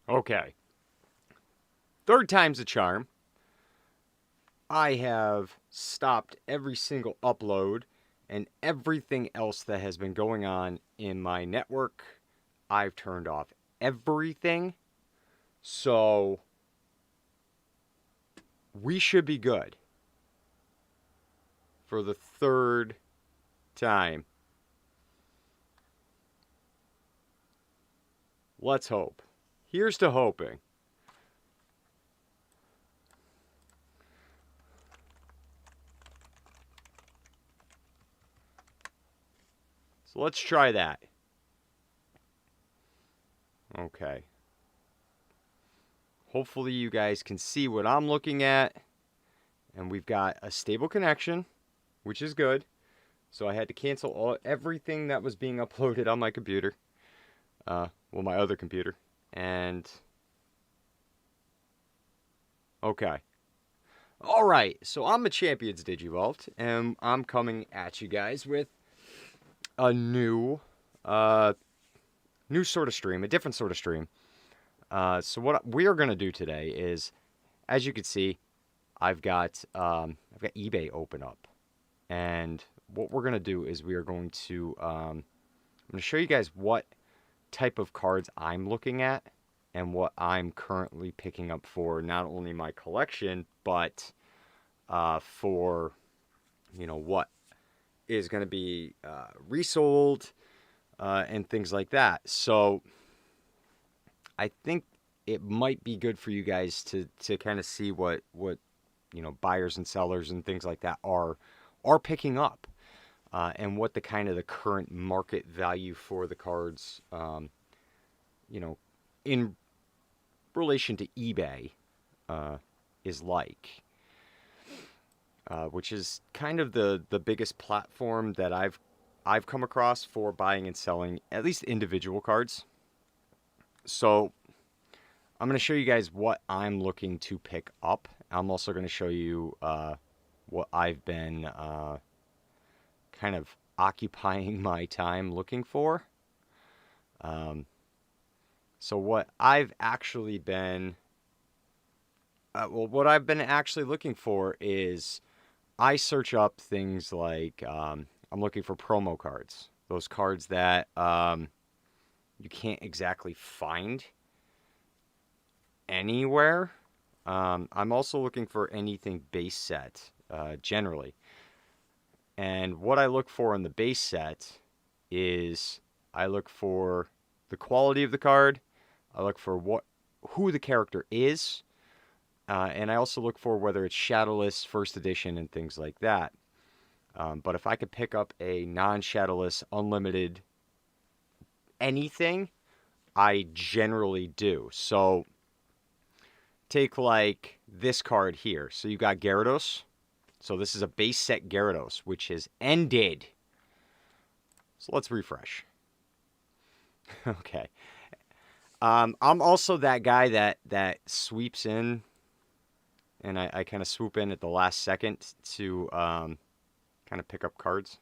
Okay. Third time's a charm. I have stopped every single upload and everything else that has been going on in my network. I've turned off everything. So we should be good for the third time. Let's hope. Here's to hoping. So let's try that. Okay. Hopefully you guys can see what I'm looking at. And we've got a stable connection, which is good. So I had to cancel everything that was being uploaded on my computer. Well, my other computer. And okay. All right. So I'm Machampions Digivolved, and I'm coming at you guys with a new sort of stream, a different sort of stream. So what we are going to do today is, as you can see, I've got eBay open up, and what we're going to do is we are going to I'm going to show you guys what type of cards I'm looking at and what I'm currently picking up for not only my collection but for what is going to be resold and things like that. So I think it might be good for you guys to kind of see what buyers and sellers and things like that are picking up, and what the kind of the current market value for the cards, in relation to eBay, is like, which is kind of the biggest platform that I've come across for buying and selling at least individual cards. So I'm going to show you guys what I'm looking to pick up. I'm also going to show you what I've been kind of occupying my time looking for. So what I've actually been, what I've been actually looking for is I search up things like I'm looking for promo cards, those cards that you can't exactly find anywhere. I'm also looking for anything base set, generally. And what I look for in the base set is I look for the quality of the card. I look for who the character is. And I also look for whether it's shadowless, first edition, and things like that. But if I could pick up a non-shadowless, unlimited anything, I generally do. So take like this card here. So you got Gyarados. So this is a base set Gyarados, which has ended. So let's refresh. Okay. I'm also that guy that sweeps in, and I kind of swoop in at the last second to kind of pick up cards.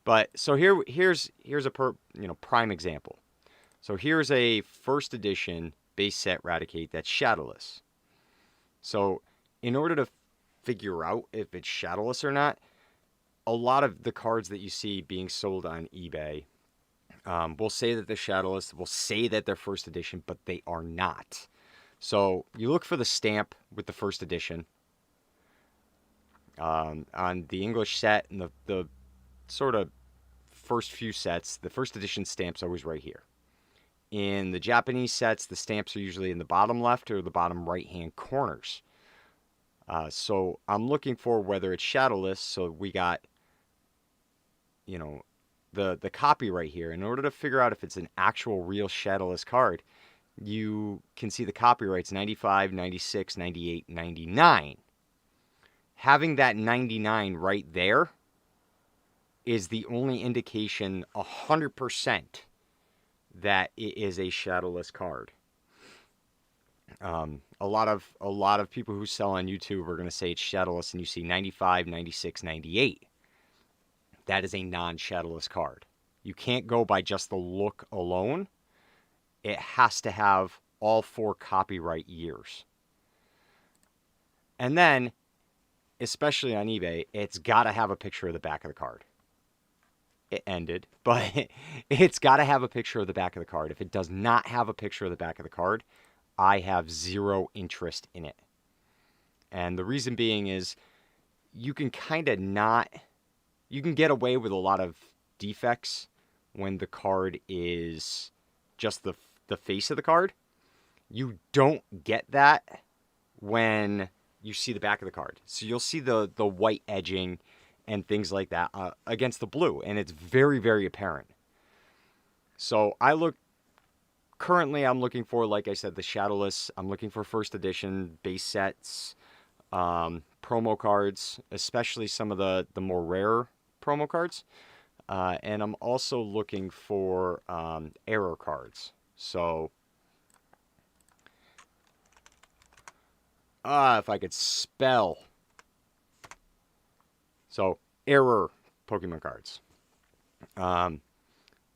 But so here's a prime example. So here's a first edition base set Raticate that's shadowless. So in order to figure out if it's shadowless or not, a lot of the cards that you see being sold on eBay will say that they're shadowless, will say that they're first edition, but they are not. So you look for the stamp with the first edition. On the English set and the sort of first few sets, the first edition stamp's always right here. In the Japanese sets, the stamps are usually in the bottom left or the bottom right-hand corners. So I'm looking for whether it's shadowless. So we got, the copy right here. In order to figure out if it's an actual real shadowless card, you can see the copyrights 95, 96, 98, 99. Having that 99 right there is the only indication 100% that it is a shadowless card. A lot of people who sell on YouTube are going to say it's shadowless, and you see 95, 96, 98. That is a non-shadowless card. You can't go by just the look alone it has to have all 4 copyright years. And then, especially on eBay, it's got to have a picture of the back of the card. It ended, but it's got to have a picture of the back of the card. If it does not have a picture of the back of the card, I have zero interest in it. And the reason being is you can kind of not, you can get away with a lot of defects when the card is just the face of the card. You don't get that when you see the back of the card. So you'll see the white edging and things like that against the blue, and it's very, very apparent. So currently I'm looking for, like I said, the Shadowless. I'm looking for first edition base sets, promo cards, especially some of the more rare promo cards. And I'm also looking for error cards. So, if I could spell. So, error Pokemon cards.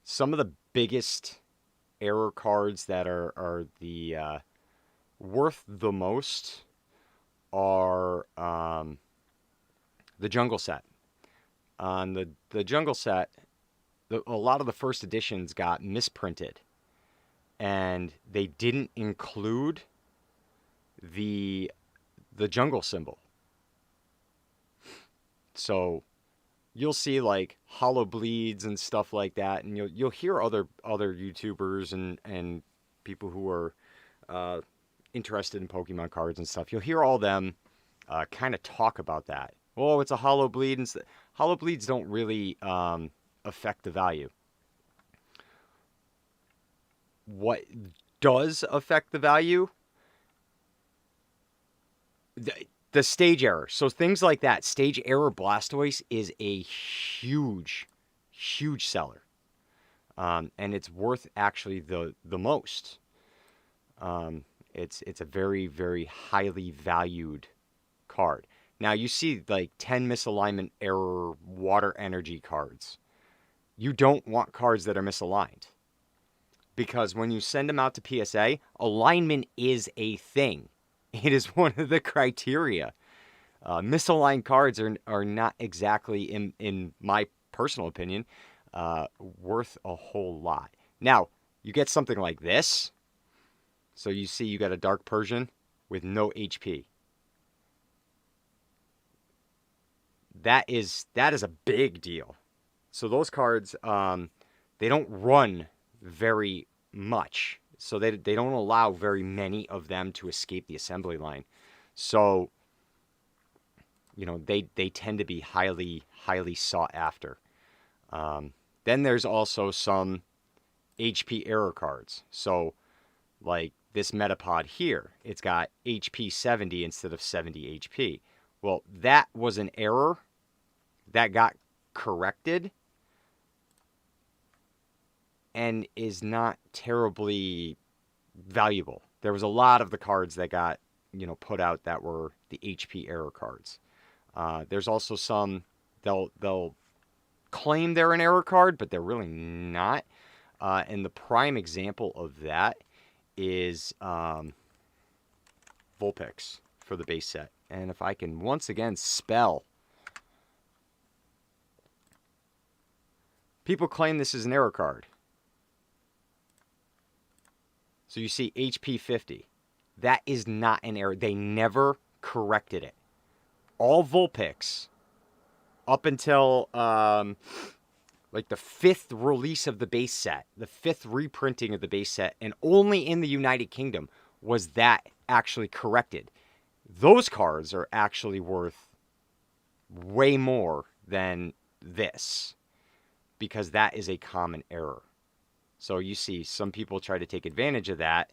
Some of the biggest error cards that are the worth the most are the Jungle set. On the Jungle set, a lot of the first editions got misprinted, and they didn't include the jungle symbol. So you'll see like hollow bleeds and stuff like that, and you'll hear other YouTubers and people who are interested in Pokemon cards and stuff. You'll hear all them kind of talk about that. Oh, it's a hollow bleed, and hollow bleeds don't really affect the value. What does affect the value? The stage error. So things like that. Stage error Blastoise is a huge, huge seller. And it's worth actually the most. It's a very, very highly valued card. Now you see like 10 misalignment error water energy cards. You don't want cards that are misaligned. Because when you send them out to PSA, alignment is a thing. It is one of the criteria. Misaligned cards are not exactly, in my personal opinion, worth a whole lot. Now, you get something like this. So you see you got a Dark Persian with no HP. That is a big deal. So those cards, they don't run very much. So they don't allow very many of them to escape the assembly line. So, they tend to be highly, highly sought after. Then there's also some HP error cards. So, like this Metapod here, it's got HP 70 instead of 70 HP. Well, that was an error that got corrected and is not terribly valuable. There was a lot of the cards that got, put out that were the HP error cards. There's also some, they'll claim they're an error card, but they're really not. And the prime example of that is Vulpix for the base set. And if I can once again spell. People claim this is an error card. So you see HP 50. That is not an error. They never corrected it. All Vulpix, up until like the 5th release of the base set, the 5th reprinting of the base set, and only in the United Kingdom was that actually corrected. Those cards are actually worth way more than this, because that is a common error. So you see some people try to take advantage of that,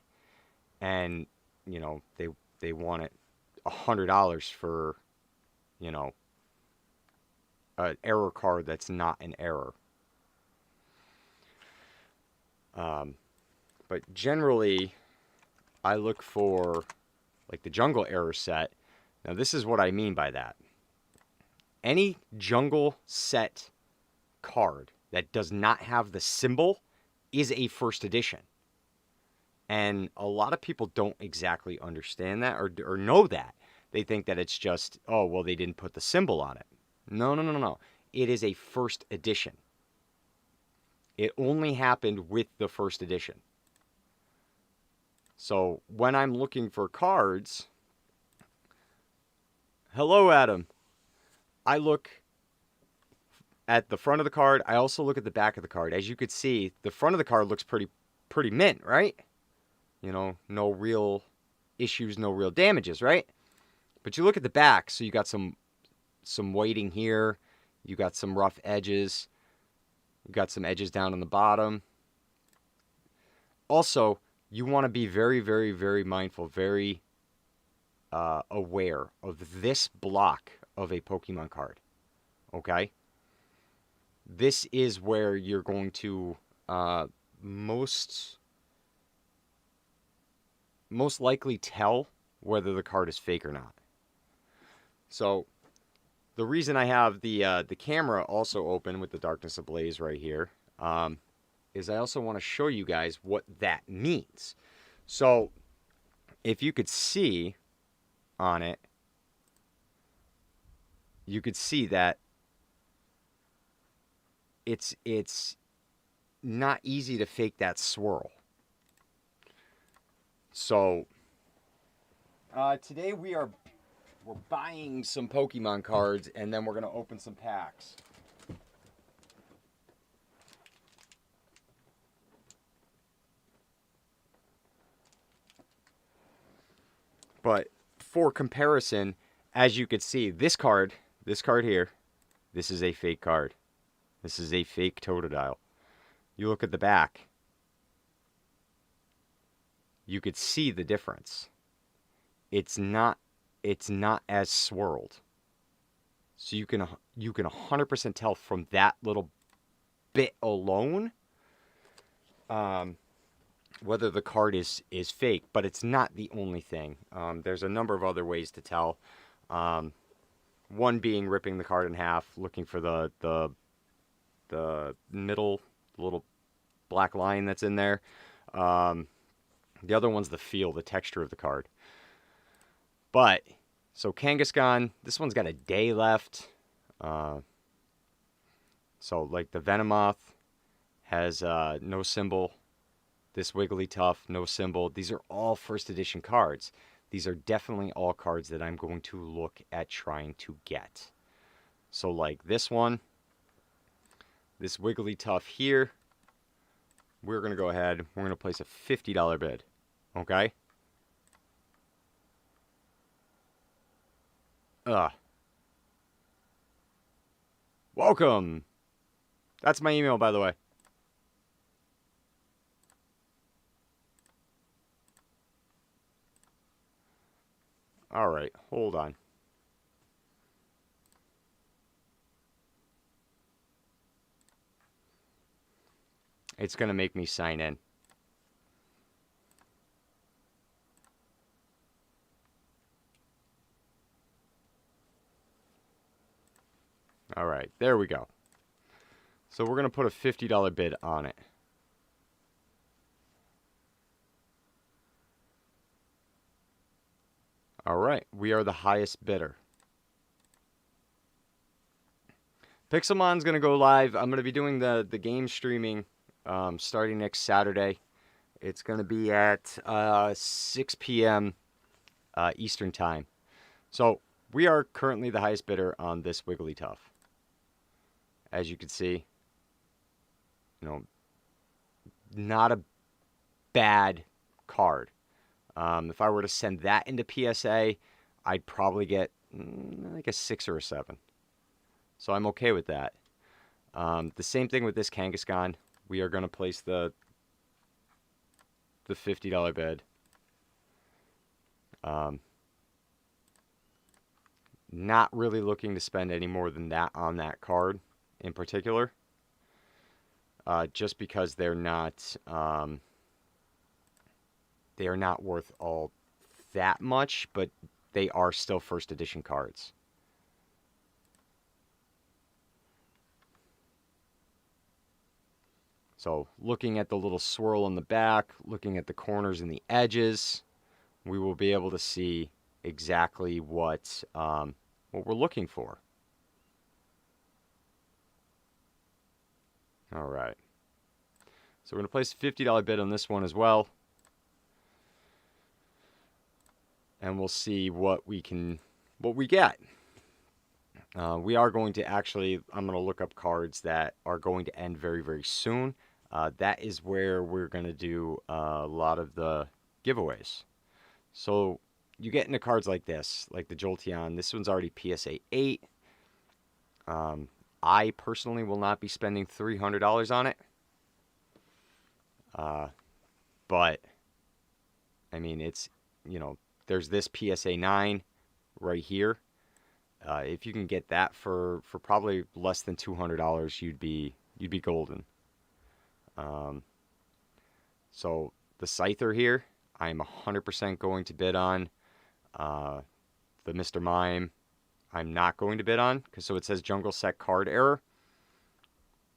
and they want it $100 for an error card that's not an error. But generally, I look for like the Jungle error set. Now this is what I mean by that. Any Jungle set card that does not have the symbol is a first edition. And a lot of people don't exactly understand that or know that. They think that it's just, oh, well, they didn't put the symbol on it. No, no, no, no, no. It is a first edition. It only happened with the first edition. So when I'm looking for cards, hello, Adam. I look at the front of the card. I also look at the back of the card. As you could see, the front of the card looks pretty mint, right? You know, no real issues, no real damages, right? But you look at the back, so you got some whiting here, you got some rough edges, you got some edges down on the bottom. Also, you want to be very, very, very mindful, very aware of this block of a Pokemon card. Okay? This is where you're going to most likely tell whether the card is fake or not. So the reason I have the camera also open with the darkness ablaze right here is I also want to show you guys what that means. So if you could see on it, you could see that it's not easy to fake that swirl. So today we're buying some Pokemon cards, and then we're going to open some packs. But for comparison, as you could see, this card here, this is a fake card. This is a fake Totodile. You look at the back, you could see the difference. It's not as swirled. So you can 100% tell from that little bit alone whether the card is fake, but it's not the only thing. There's a number of other ways to tell. One being ripping the card in half, looking for the middle little black line that's in there. The other one's the feel, the texture of the card. But, so Kangaskhan, this one's got a day left. So, like the Venomoth has no symbol. This Wigglytuff, no symbol. These are all first edition cards. These are definitely all cards that I'm going to look at trying to get. So, like this one, this Wigglytuff here, we're going to go ahead. We're going to place a $50 bid. Okay? Welcome. That's my email, by the way. All right, hold on. It's going to make me sign in. All right, there we go. So we're going to put a $50 bid on it. All right, we are the highest bidder. Pixelmon's going to go live. I'm going to be doing the game streaming starting next Saturday. It's going to be at 6 p.m. Eastern Time. So we are currently the highest bidder on this Wigglytuff. As you can see, you know, not a bad card. If I were to send that into PSA, I'd probably get like a 6 or a 7. So I'm okay with that. The same thing with this Kangaskhan. We are going to place the $50 bid. Not really looking to spend any more than that on that card in particular. Just because they're not worth all that much, but they are still first edition cards. So looking at the little swirl on the back, looking at the corners and the edges, we will be able to see exactly what we're looking for. All right. So we're going to place a $50 bid on this one as well. And we'll see what we get. We are going to I'm going to look up cards that are going to end very, very soon. That is where we're going to do a lot of the giveaways. So you get into cards like this, like the Jolteon. This one's already PSA 8. I personally will not be spending $300 on it. But, I mean, it's, there's this PSA 9 right here. If you can get that for probably less than $200, you'd be golden. So the Scyther here, I'm 100% going to bid on. The Mr. Mime, I'm not going to bid on, so it says Jungle Set card error.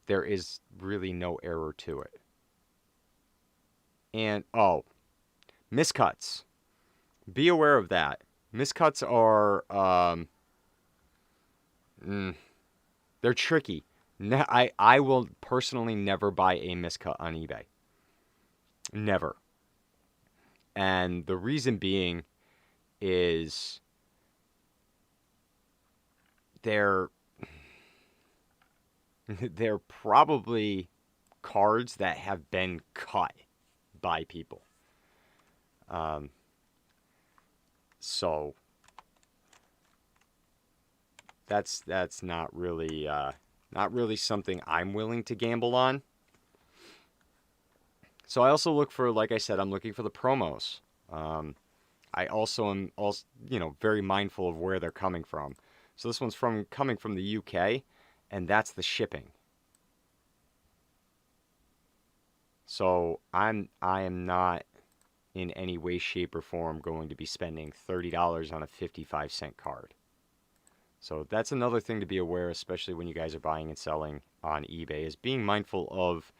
There is really no error to it. And, miscuts. Be aware of that. Miscuts are, they're tricky. I will personally never buy a miscut on eBay. Never. And the reason being is they're probably cards that have been cut by people. So that's not really something I'm willing to gamble on. So I also look for, like I said, I'm looking for the promos. I also am very mindful of where they're coming from. So this one's coming from the UK, and that's the shipping. So I am not in any way, shape, or form going to be spending $30 on a 55-cent card. So that's another thing to be aware, especially when you guys are buying and selling on eBay, is being mindful of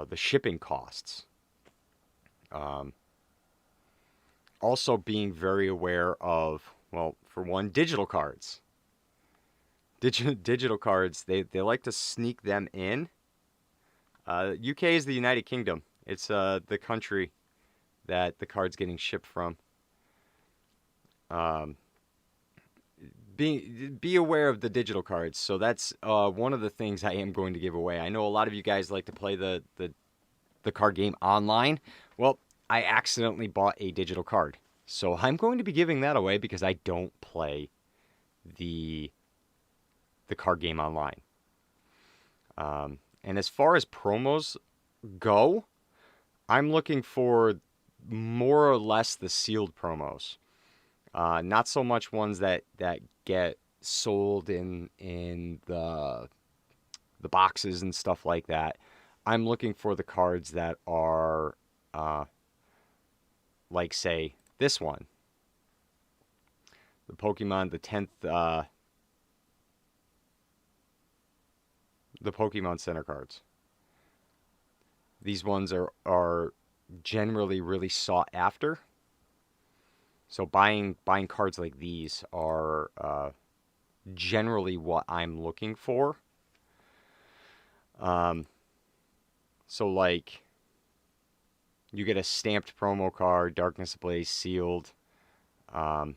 the shipping costs. Also being very aware of, well, for one, digital cards. Digital cards, they like to sneak them in. UK is the United Kingdom. It's the country that the card's getting shipped from. Be aware of the digital cards. So that's one of the things I am going to give away. I know a lot of you guys like to play the card game online. Well, I accidentally bought a digital card. So I'm going to be giving that away because I don't play the card game online. And as far as promos go, I'm looking for more or less the sealed promos. Not so much ones that get sold in the boxes and stuff like that. I'm looking for the cards that are like, say, this one. The Pokemon, the 10th, the Pokemon Center cards. These ones are generally really sought after. So buying cards like these are generally what I'm looking for. So like, you get a stamped promo card, Darkness Ablaze sealed, a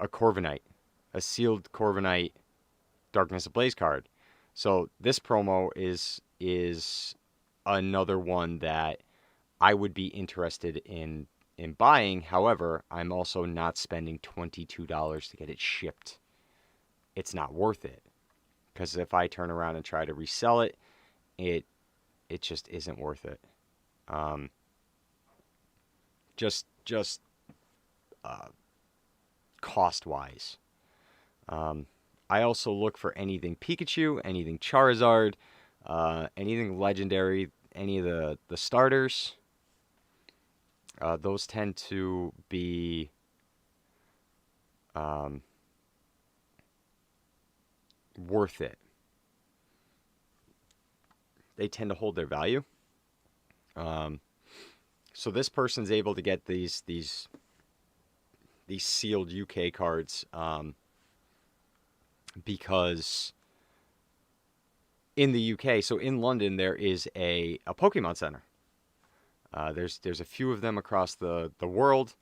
Corviknight, a sealed Corviknight Darkness Ablaze card. So this promo is another one that I would be interested in buying. However, I'm also not spending $22 to get it shipped. It's not worth it. Because if I turn around and try to resell it, it just isn't worth it. Just cost-wise. I also look for anything Pikachu, anything Charizard, anything legendary, any of the starters. Those tend to be worth it. they tend to hold their value. So this person's able to get these sealed UK cards because in the UK, so in London, there is a Pokemon Center. There's a few of them across the world,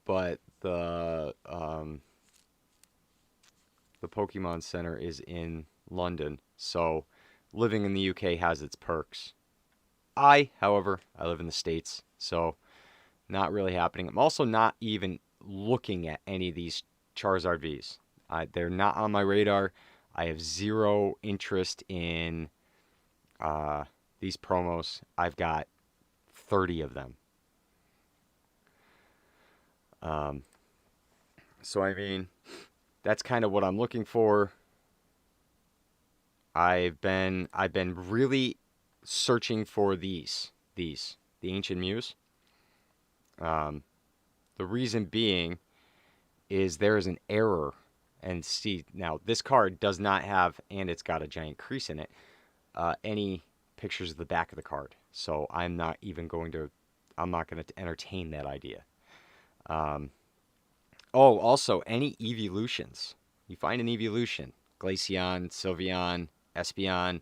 but the Pokemon Center is in London. So living in the UK has its perks. However, I live in the States, so not really happening. I'm also not even looking at any of these Charizard Vs. They're not on my radar. I have zero interest in these promos. I've got 30 of them. So I mean, that's kind of what I'm looking for. I've been really searching for the Ancient Muse. The reason being is there is an error. And see, now this card does not have, and it's got a giant crease in it, any pictures of the back of the card. So I'm not going to entertain that idea. Also, any evolutions. You find an evolution, Glaceon, Sylveon, Espeon,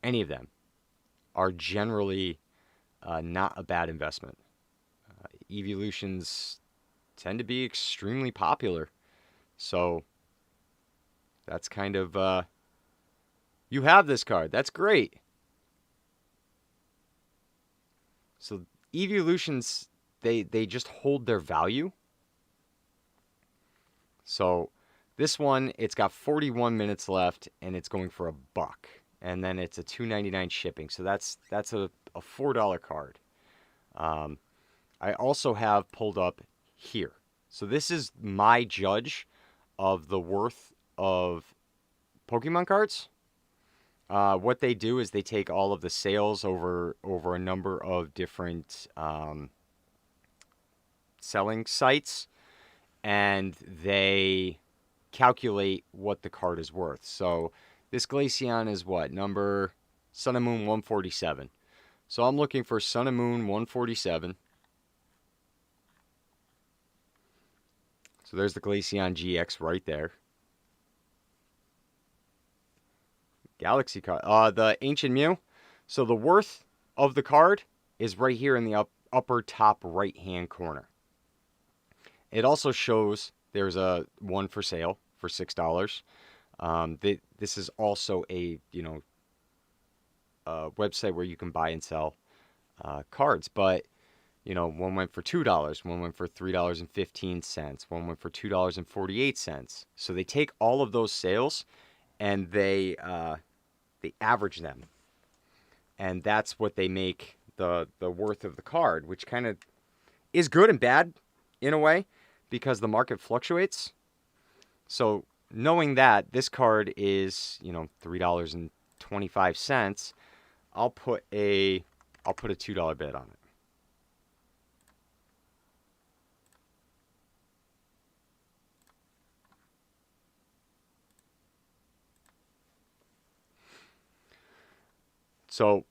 any of them are generally not a bad investment. Evolutions tend to be extremely popular. So that's kind of, you have this card. That's great. So evolutions, they just hold their value. So this one, it's got 41 minutes left and it's going for $1. And then it's a $2.99 shipping. So that's a $4 card. I also have pulled up here. So this is my judge of the worth of Pokemon cards. What they do is they take all of the sales over a number of different selling sites, and they calculate what the card is worth. So this Glaceon is what? Number Sun and Moon 147. So I'm looking for Sun and Moon 147. So there's the Glaceon GX right there. Galaxy card. The Ancient Mew. So the worth of the card is right here in the upper top right-hand corner. It also shows there's a one for sale for $6. This is also a website where you can buy and sell cards, but one went for $2, one went for $3.15, one went for $2.48. So they take all of those sales and they average them, and that's what they make the worth of the card, which kind of is good and bad in a way because the market fluctuates. So knowing that this card is $3.25, I'll put a $2 bid on it. So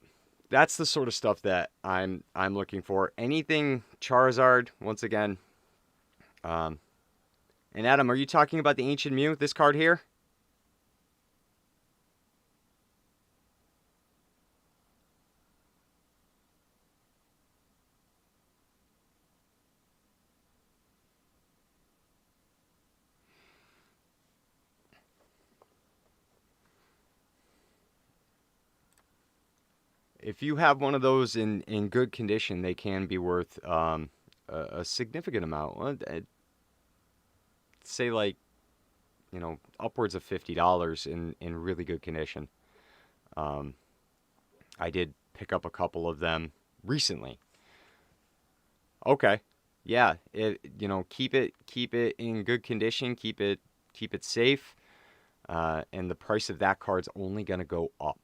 that's the sort of stuff that I'm looking for. Anything Charizard, once again. And Adam, are you talking about the Ancient Mew, this card here? If you have one of those in good condition, they can be worth a significant amount. Say upwards of $50 in really good condition. I did pick up a couple of them recently. Okay, yeah, keep it in good condition, keep it safe, and the price of that card's only gonna go up.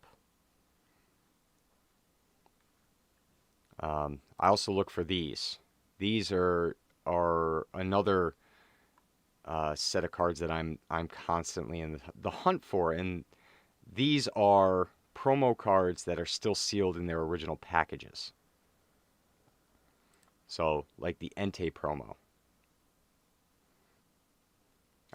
I also look for these. These are another set of cards that I'm constantly in the hunt for, and these are promo cards that are still sealed in their original packages. So, like the Entei promo.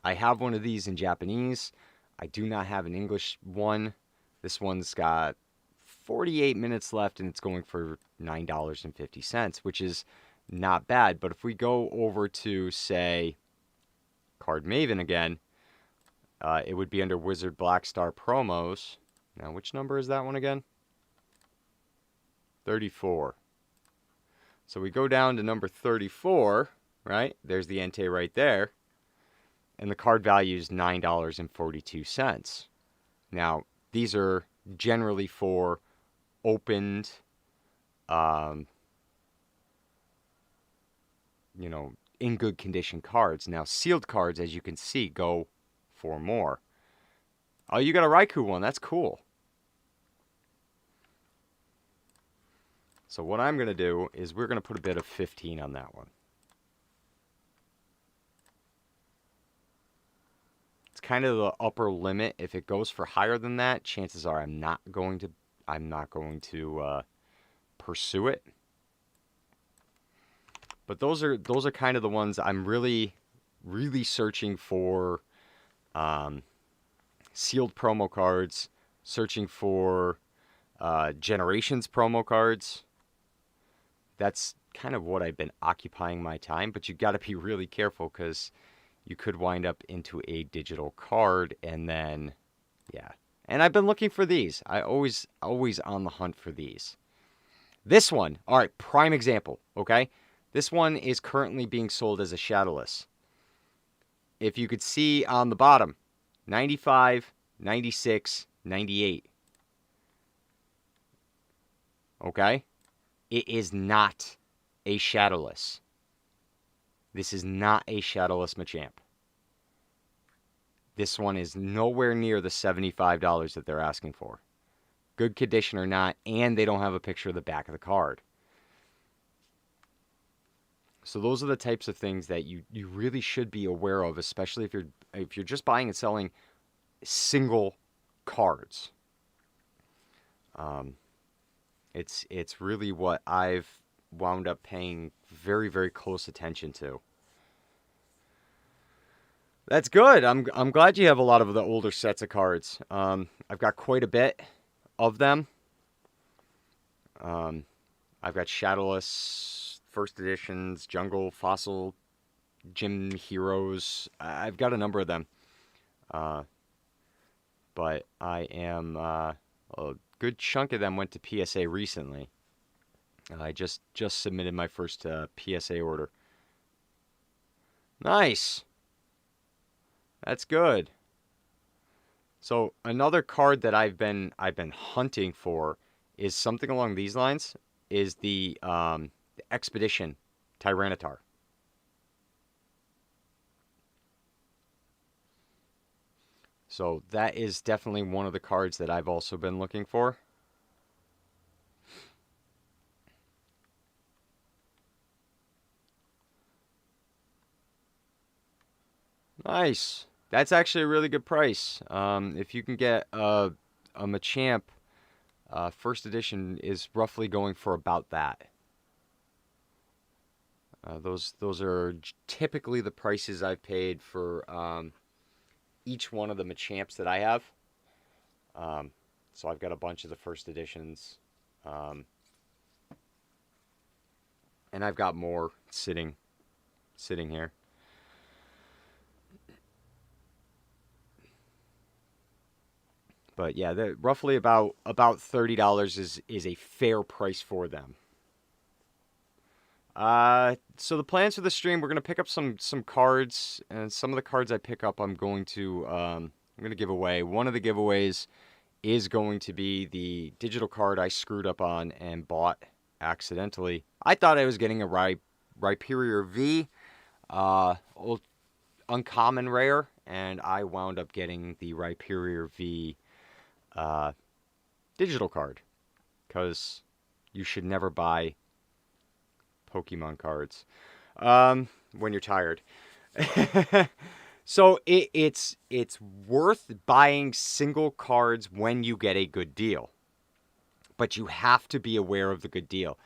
I have one of these in Japanese. I do not have an English one. This one's got 48 minutes left, and it's going for $9.50, which is not bad. But if we go over to, say, Card Maven again, it would be under Wizard Black Star promos. Now, which number is that one again? 34. So we go down to number 34, right? There's the Entei right there. And the card value is $9.42. Now, these are generally for opened, in good condition cards. Now, sealed cards, as you can see, go for more. Oh, you got a Raikou one. That's cool. So what I'm going to do is we're going to put a bid of 15 on that one. It's kind of the upper limit. If it goes for higher than that, chances are I'm not going to pursue it. But those are kind of the ones I'm really searching for. Sealed promo cards, searching for Generations promo cards. That's kind of what I've been occupying my time, but you got to be really careful because you could wind up into a digital card, and then, yeah. And I've been looking for these. I always on the hunt for these. This one, all right, prime example, okay? This one is currently being sold as a shadowless. If you could see on the bottom, 95, 96, 98. Okay? It is not a shadowless. This is not a shadowless Machamp. This one is nowhere near the $75 that they're asking for. Good condition or not, and they don't have a picture of the back of the card. So those are the types of things that you really should be aware of, especially if you're just buying and selling single cards. It's really what I've wound up paying very, very close attention to. That's good. I'm glad you have a lot of the older sets of cards. I've got quite a bit of them. I've got Shadowless, First Editions, Jungle, Fossil, Gym Heroes. I've got a number of them. But I am... a good chunk of them went to PSA recently. I just submitted my first PSA order. Nice! That's good. So another card that I've been hunting for is something along these lines. Is the Expedition Tyranitar. So that is definitely one of the cards that I've also been looking for. Nice. That's actually a really good price. If you can get a Machamp, first edition is roughly going for about that. Those are typically the prices I've paid for each one of the Machamps that I have. So I've got a bunch of the first editions. And I've got more sitting here. But yeah, roughly about $30 is a fair price for them. So the plans for the stream, we're gonna pick up some cards, and some of the cards I pick up, I'm gonna give away. One of the giveaways is going to be the digital card I screwed up on and bought accidentally. I thought I was getting a Rhyperior V, uncommon rare, and I wound up getting the Rhyperior V digital card, because you should never buy Pokemon cards when you're tired. So it's worth buying single cards when you get a good deal, but you have to be aware of the good deal.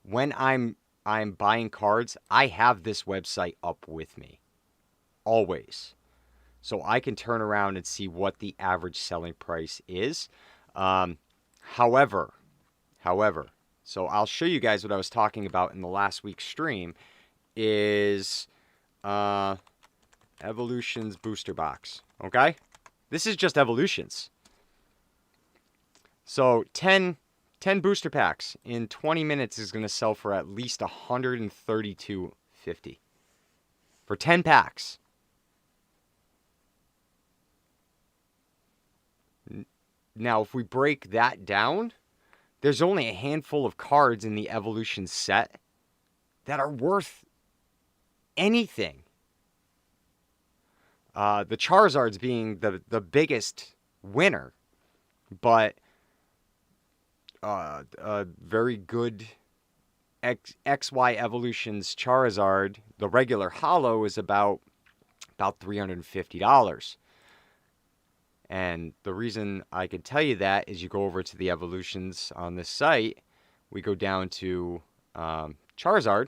When I'm buying cards, I have this website up with me always, so I can turn around and see what the average selling price is. Um, however, however, so I'll show you guys what I was talking about in the last week's stream is uh, Evolutions booster box. Okay, this is just Evolutions. So 10 booster packs in 20 minutes is going to sell for at least $132.50 for 10 packs. Now, if we break that down, there's only a handful of cards in the Evolution set that are worth anything. The Charizards being the biggest winner, but a very good XY Evolutions Charizard, the regular holo, is about $350. And the reason I can tell you that is you go over to the Evolutions on this site, we go down to Charizard.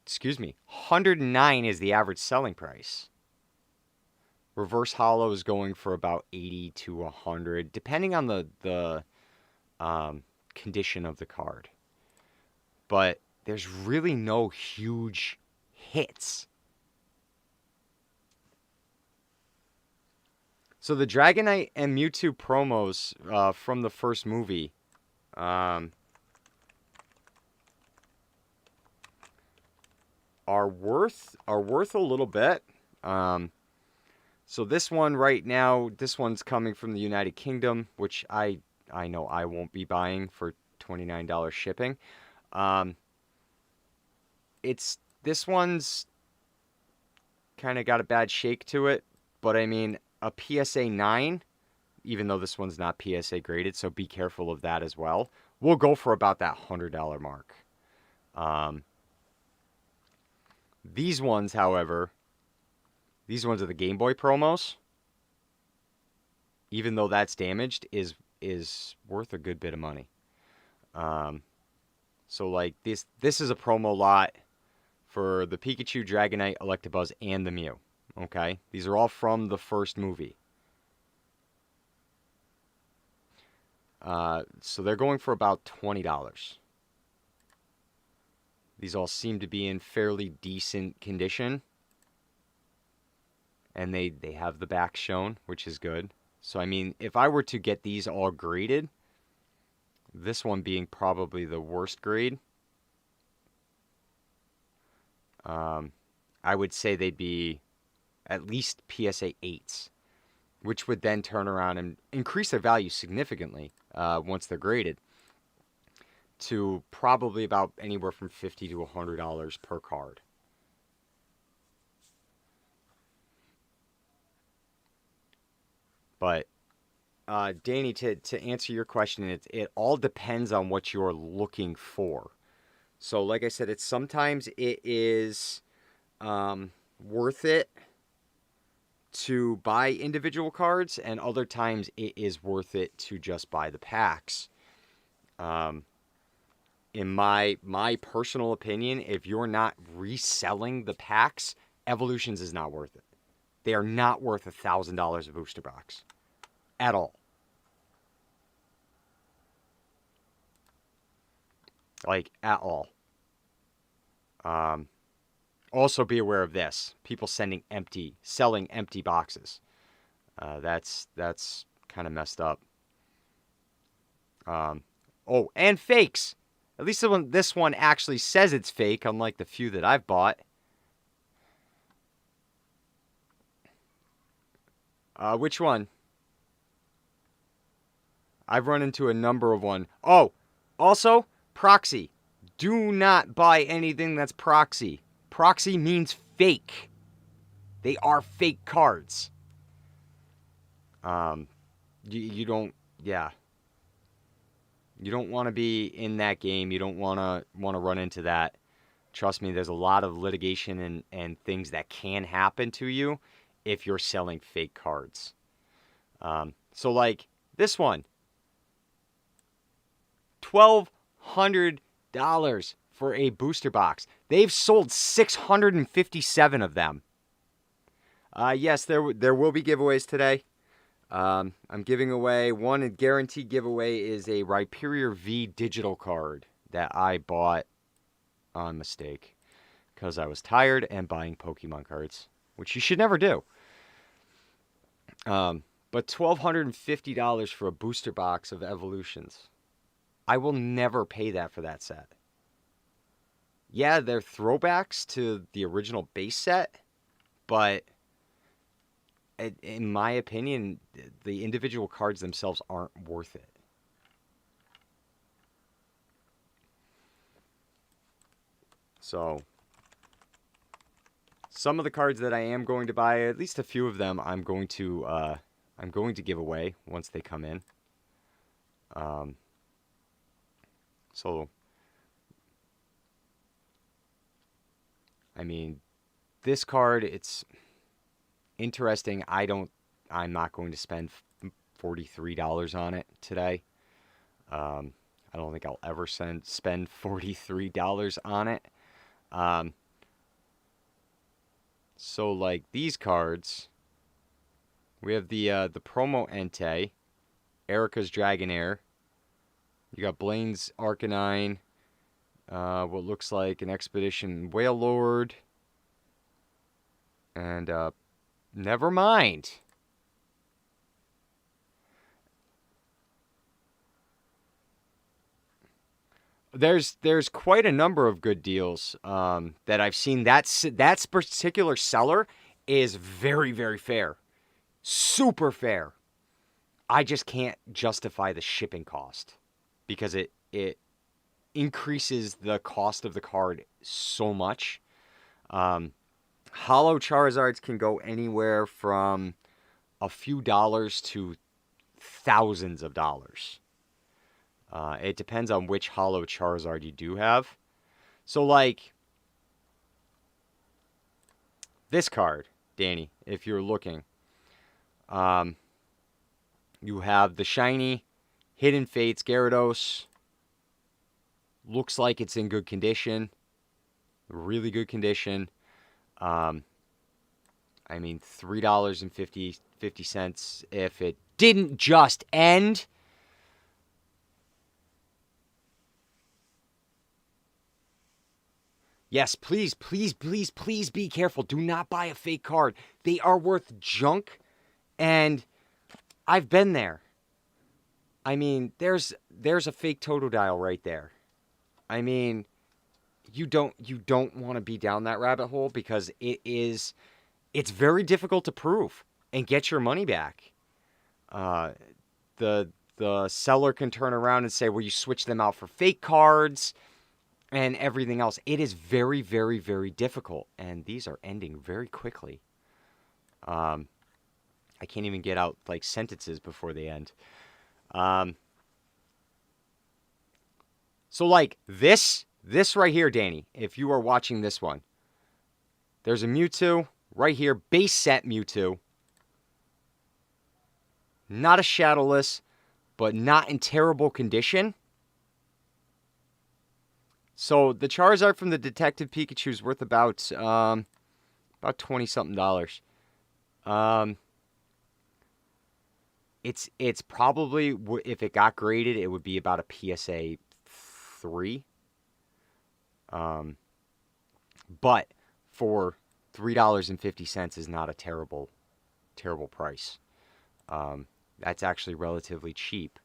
Excuse me, 109 is the average selling price. Reverse holo is going for about 80 to 100, depending on the condition of the card. But there's really no huge hits. So the Dragonite and Mewtwo promos from the first movie are worth a little bit. So this one right now, this one's coming from the United Kingdom, which I know I won't be buying for $29 shipping. This one's kind of got a bad shake to it, but I mean, a PSA 9, even though this one's not PSA graded, so be careful of that as well, will go for about that $100 mark. These ones, however, these ones are the Game Boy promos. Even though that's damaged, is worth a good bit of money. So like this is a promo lot for the Pikachu, Dragonite, Electabuzz, and the Mew. Okay, these are all from the first movie. So they're going for about $20. These all seem to be in fairly decent condition. And they have the back shown, which is good. So, I mean, if I were to get these all graded, this one being probably the worst grade, I would say they'd be at least PSA 8s, which would then turn around and increase their value significantly once they're graded to probably about anywhere from $50 to $100 per card. But Danny, to answer your question, it all depends on what you're looking for. So, like I said, sometimes it is worth it to buy individual cards, and other times it is worth it to just buy the packs. In my personal opinion, if you're not reselling the packs, Evolutions is not worth it. They are not worth $1,000 a booster box at all. Like, at all. Also be aware of this. People selling empty boxes. That's kind of messed up. Oh, and fakes. At least this one actually says it's fake, unlike the few that I've bought. Which one? I've run into a number of one. Oh, also, proxy. Do not buy anything that's proxy. Proxy means fake. They are fake cards. You don't, yeah. You don't want to be in that game. You don't want to run into that. Trust me, there's a lot of litigation and things that can happen to you if you're selling fake cards. So like this one, $1,200 for a booster box. They've sold 657 of them. Yes, there will be giveaways today. I'm giving away one, a guaranteed giveaway is a Rhyperior V digital card that I bought on mistake because I was tired and buying Pokemon cards, which you should never do. But $1,250 for a booster box of Evolutions. I will never pay that for that set. Yeah, they're throwbacks to the original base set, but in my opinion, the individual cards themselves aren't worth it. So, some of the cards that I am going to buy, at least a few of them, I'm going to give away once they come in. So, I mean, this card, it's interesting. I'm not going to spend $43 on it today. I don't think I'll ever spend $43 on it. So like these cards, we have the promo Entei, Erica's Dragonair. You got Blaine's Arcanine, what looks like an Expedition Whale Lord, and never mind. There's quite a number of good deals that I've seen. That particular seller is very, very fair. Super fair. I just can't justify the shipping cost because it increases the cost of the card so much. Hollow Charizards can go anywhere from a few dollars to thousands of dollars. It depends on which Hollow Charizard you do have. So, like, this card, Danny, if you're looking, you have the shiny Hidden Fates Gyarados. Looks like it's in good condition. Really good condition. I mean, $3.50 if it didn't just end. Yes, please, please, please, please be careful. Do not buy a fake card. They are worth junk, and I've been there. I mean, there's a fake Totodile right there. I mean, you don't want to be down that rabbit hole because it's very difficult to prove and get your money back. The seller can turn around and say, well, you switch them out for fake cards and everything else. It is very, very, very difficult, and these are ending very quickly. I can't even get out like sentences before they end. So like this right here, Danny, if you are watching this one, there's a Mewtwo right here, base set Mewtwo. Not a Shadowless, but not in terrible condition. So the Charizard from the Detective Pikachu is worth about $20-something. It's probably, if it got graded, it would be about a PSA 3. But for $3.50 is not a terrible price. That's actually relatively cheap.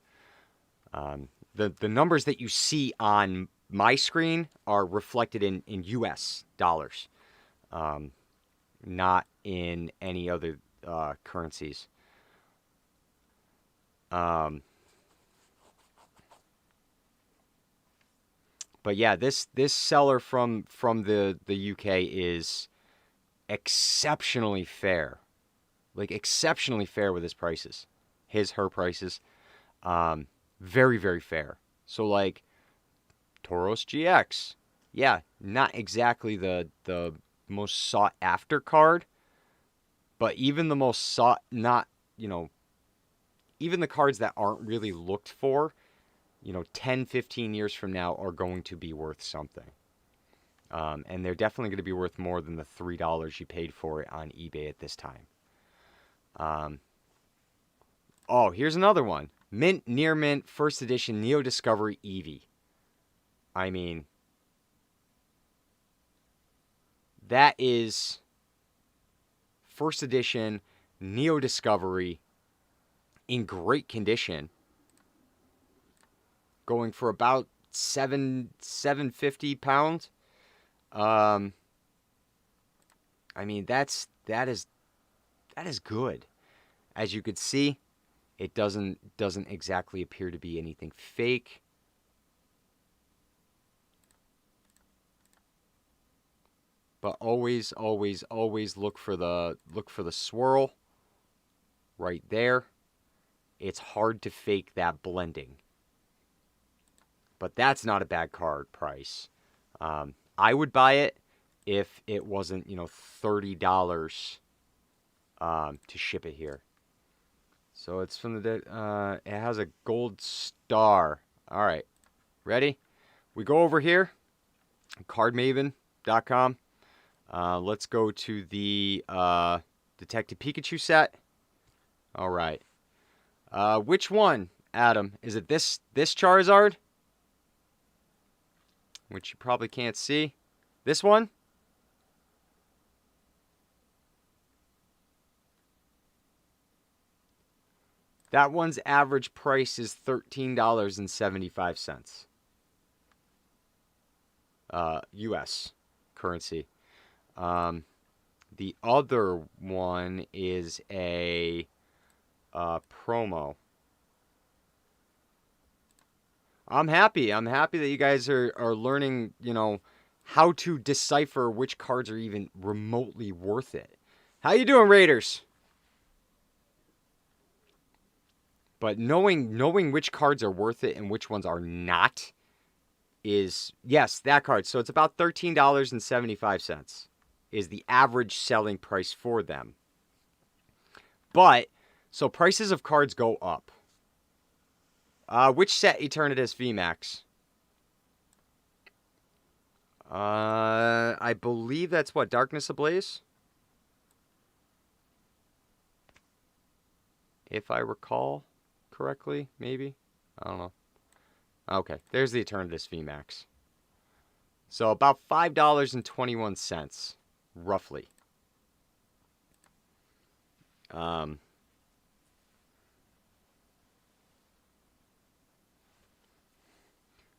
The numbers that you see on my screen are reflected in US dollars, not in any other currencies. But yeah, this seller from the UK is exceptionally fair. Like exceptionally fair with his prices. Her prices. Very, very fair. So like Tauros GX, yeah, not exactly the most sought after card, but even the most sought, not, you know, even the cards that aren't really looked for, 10, 15 years from now are going to be worth something. And they're definitely going to be worth more than the $3 you paid for it on eBay at this time. Oh, here's another one. Mint, Near Mint, First Edition, Neo Discovery, Eevee. I mean, that is First Edition, Neo Discovery in great condition, going for about £750. I mean, that is good. As you could see, it doesn't exactly appear to be anything fake. But always, always, always look for the swirl right there. It's hard to fake that blending. But that's not a bad card price. I would buy it if it wasn't, $30 to ship it here. So it's from it has a gold star. All right, ready? We go over here, cardmaven.com. Let's go to the Detective Pikachu set. All right. Which one, Adam? Is it this Charizard? Which you probably can't see. This one? That one's average price is $13.75. US currency. The other one is a promo. I'm happy. I'm happy that you guys are learning, how to decipher which cards are even remotely worth it. How you doing, Raiders? But knowing which cards are worth it and which ones are not is, yes, that card. So it's about $13.75 is the average selling price for them. But, so prices of cards go up. Which set Eternatus VMAX? I believe that's what, Darkness Ablaze? If I recall correctly, maybe? I don't know. Okay, there's the Eternatus VMAX. So about $5.21, roughly.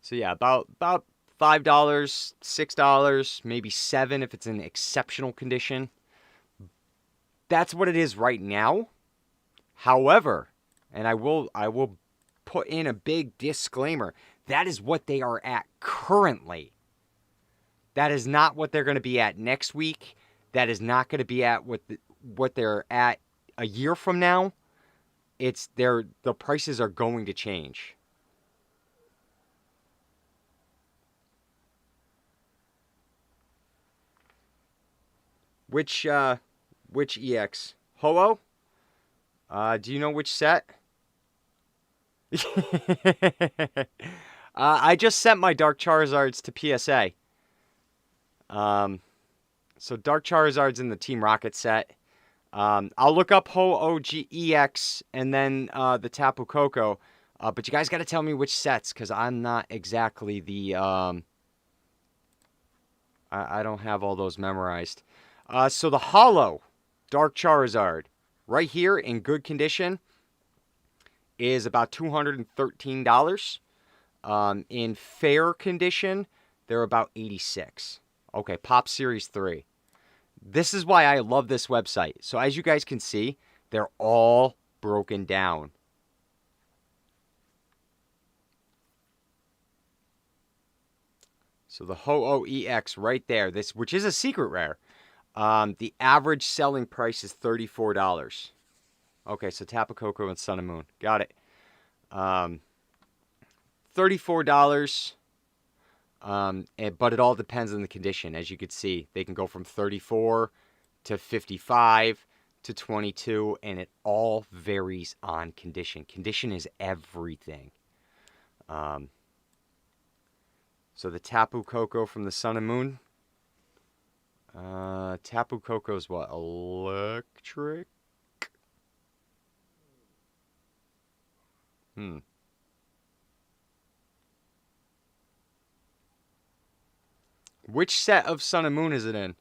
So yeah, about $5, $6, maybe $7 if it's in exceptional condition. That's what it is right now. However, and I will put in a big disclaimer, that is what they are at currently. That is not what they're going to be at next week. That is not going to be at what they're at a year from now. The prices are going to change. Which EX? Ho-Oh? Do you know which set? I just sent my Dark Charizards to PSA. So Dark Charizard's in the Team Rocket set. I'll look up Ho-Oh-EX and then the Tapu Koko. But you guys got to tell me which sets, because I'm not exactly the... I don't have all those memorized. So the Holo Dark Charizard, right here in good condition, is about $213. In fair condition, they're about $86. Okay, Pop Series 3. This is why I love this website. So as you guys can see, they're all broken down. So the Ho-Oh EX right there, which is a secret rare. The average selling price is $34. Okay, so Tapu Koko and Sun and Moon. Got it. $34. But it all depends on the condition. As you can see, they can go from 34 to 55 to 22, and it all varies on condition. Condition is everything. So the Tapu Koko from the Sun and Moon. Tapu Koko is what? Electric? Which set of Sun and Moon is it in?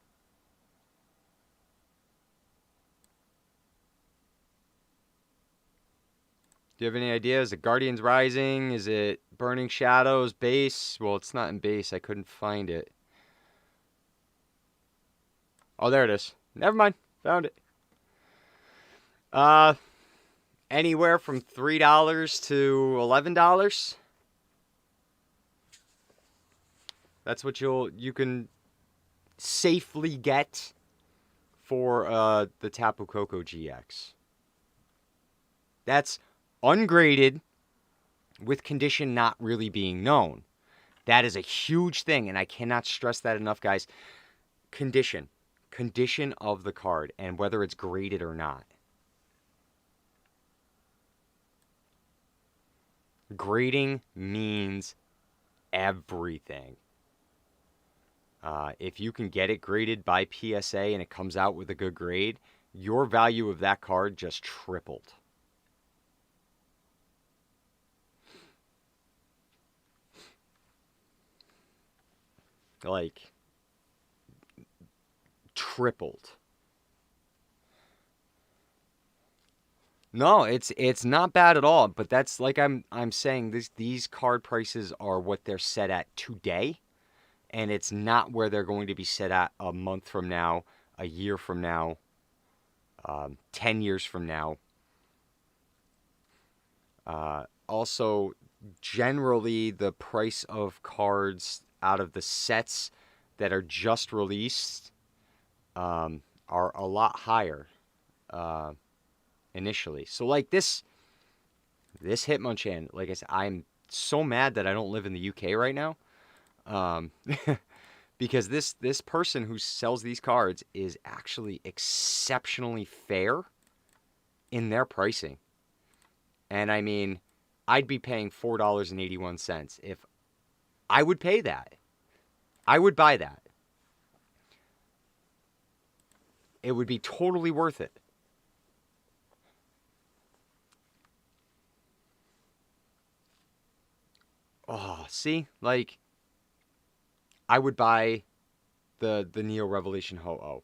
Do you have any idea? Is it Guardians Rising? Is it Burning Shadows? Base? Well, it's not in base. I couldn't find it. Oh, there it is. Never mind. Found it. Anywhere from $3 to $11. That's what you can safely get for the Tapu Koko GX. That's ungraded with condition not really being known. That is a huge thing, and I cannot stress that enough, guys. Condition of the card and whether it's graded or not. Grading means everything. If you can get it graded by PSA and it comes out with a good grade, your value of that card just tripled. Like, tripled. No, it's not bad at all, but that's like I'm saying, these card prices are what they're set at today, and it's not where they're going to be set at a month from now, a year from now, 10 years from now. Also, generally, the price of cards out of the sets that are just released are a lot higher initially. So like this Hitmonchan, like I said, I'm so mad that I don't live in the UK right now, because this person who sells these cards is actually exceptionally fair in their pricing. And I mean, I'd be paying $4.81 if I would pay that. I would buy that. It would be totally worth it. Oh, see? Like, I would buy the Neo Revelation Ho-Oh.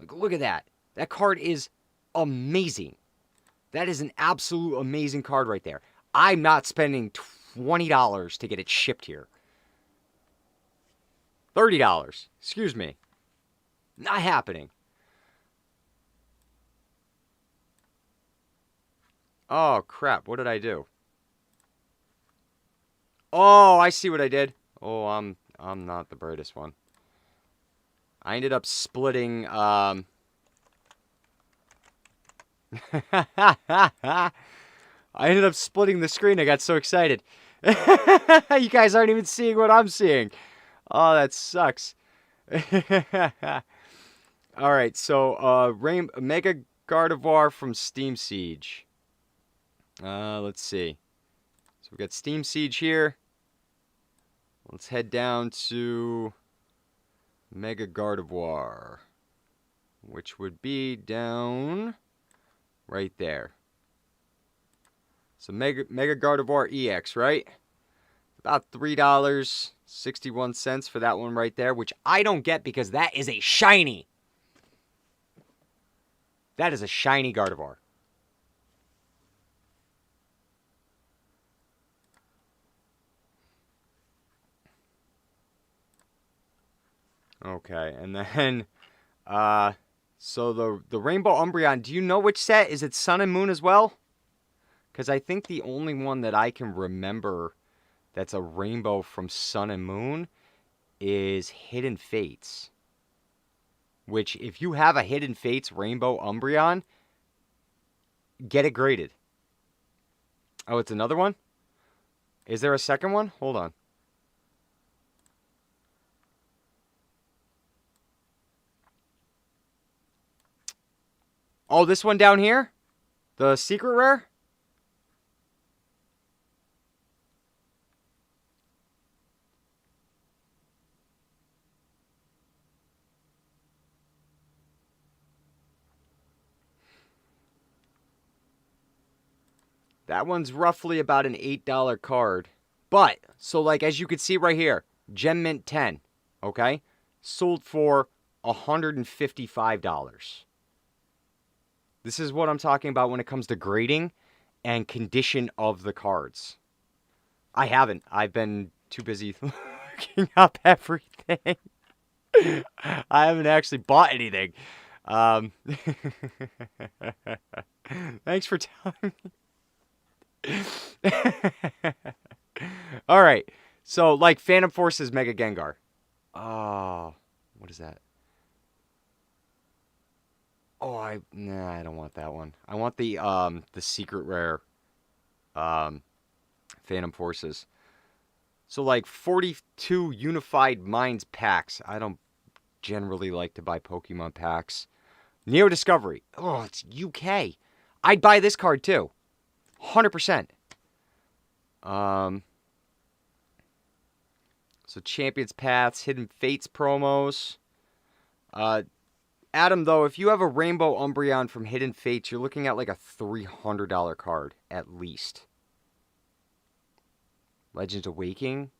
Look at that. That card is amazing. That is an absolute amazing card right there. I'm not spending $20 to get it shipped here. $30. Excuse me. Not happening. Oh, crap. What did I do? Oh, I see what I did. Oh, I'm not the brightest one. I ended up splitting I ended up splitting the screen. I got so excited. You guys aren't even seeing what I'm seeing. Oh, that sucks. All right, so Mega Gardevoir from Steam Siege. Let's see. So we've got Steam Siege here. Let's head down to Mega Gardevoir, which would be down right there. So Mega Gardevoir EX, right? About $3.61 for that one right there, which I don't get because that is a shiny. That is a shiny Gardevoir. Okay, and then, so the Rainbow Umbreon, do you know which set? Is it Sun and Moon as well? Because I think the only one that I can remember that's a rainbow from Sun and Moon is Hidden Fates. Which, if you have a Hidden Fates Rainbow Umbreon, get it graded. Oh, it's another one? Is there a second one? Hold on. Oh, this one down here? The secret rare? That one's roughly about an $8 card. But, so like as you can see right here, Gem Mint 10, okay? Sold for $155. This is what I'm talking about when it comes to grading and condition of the cards. I haven't. I've been too busy looking up everything. I haven't actually bought anything. Um, Thanks for telling me. All right. So, like Phantom Forces Mega Gengar. Oh, what is that? Oh, I don't want that one. I want the secret rare Phantom Forces. So like 42 Unified Minds packs. I don't generally like to buy Pokemon packs. Neo Discovery. Oh, it's UK. I'd buy this card too. 100%. So Champions Paths, Hidden Fates promos. Adam, though, if you have a Rainbow Umbreon from Hidden Fates, you're looking at like a $300 card at least. Legends Awakening.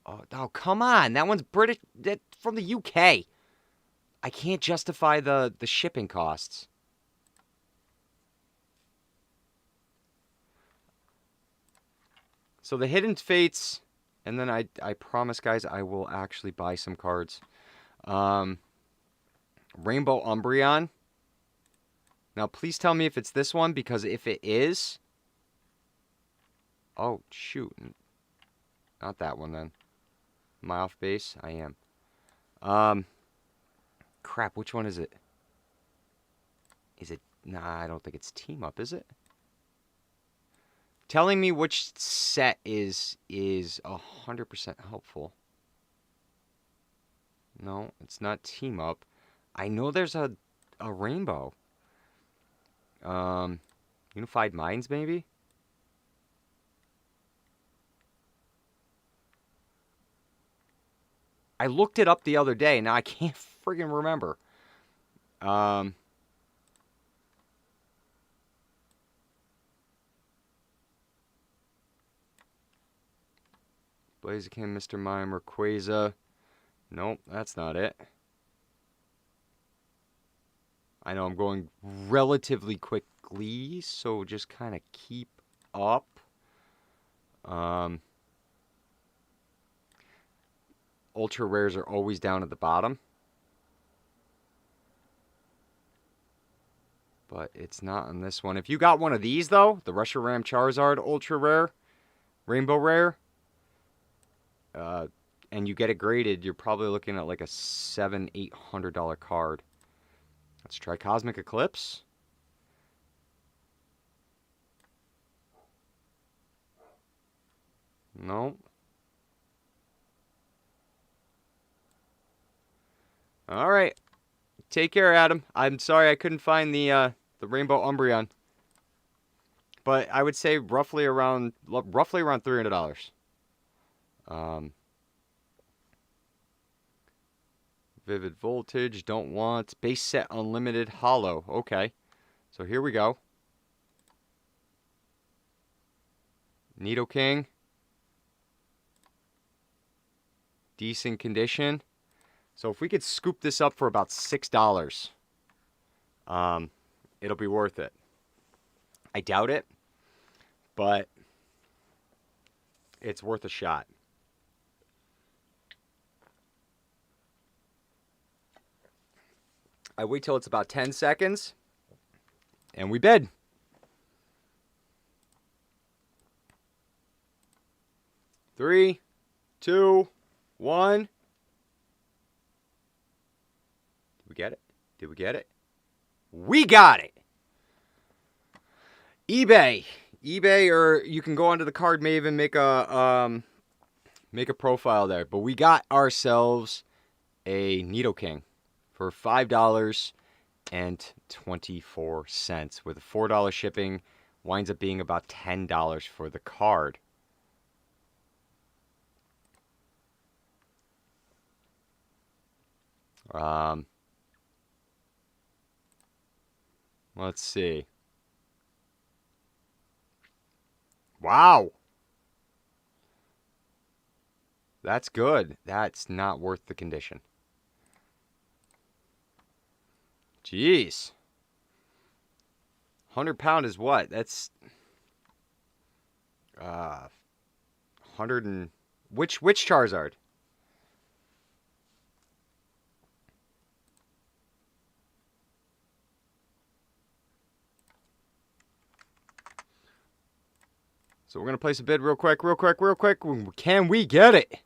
Oh, come on. That one's British. That from the UK. I can't justify the shipping costs. So the Hidden Fates, and then I promise, guys, I will actually buy some cards. Rainbow Umbreon. Now, please tell me if it's this one, because if it is... Oh, shoot. Not that one, then. Am I off base? I am. Crap, which one is it? Is it... Nah, I don't think it's Team Up, is it? Telling me which set is 100% helpful. No, it's not Team Up. I know there's a rainbow. Unified Minds, maybe? I looked it up the other day. Now I can't friggin' remember. Blaziken, Mr. Mime, Rayquaza. Nope, that's not it. I know I'm going relatively quickly, so just kind of keep up. Ultra rares are always down at the bottom. But it's not on this one. If you got one of these, though, the Reshiram Charizard Ultra Rare, Rainbow Rare, and you get it graded, you're probably looking at like a $700-800 card. Let's try Cosmic Eclipse. No. All right. Take care, Adam. I'm sorry I couldn't find the Rainbow Umbreon. But I would say roughly around $300. Vivid Voltage, don't want. Base set unlimited hollow. Okay. So here we go. Nidoking. Decent condition. So if we could scoop this up for about $6, it'll be worth it. I doubt it, but it's worth a shot. I wait till it's about 10 seconds, and we bid. Three, two, one. Did we get it? Did we get it? We got it! eBay. eBay, or you can go onto the Card Maven, make a profile there. But we got ourselves a Nidoking for $5.24 with a $4 shipping. Winds up being about $10 for the card. Let's see. Wow. That's good. That's not worth the condition. Jeez. 100 pound is what? That's 100 and which Charizard? So we're gonna place a bid real quick. Can we get it?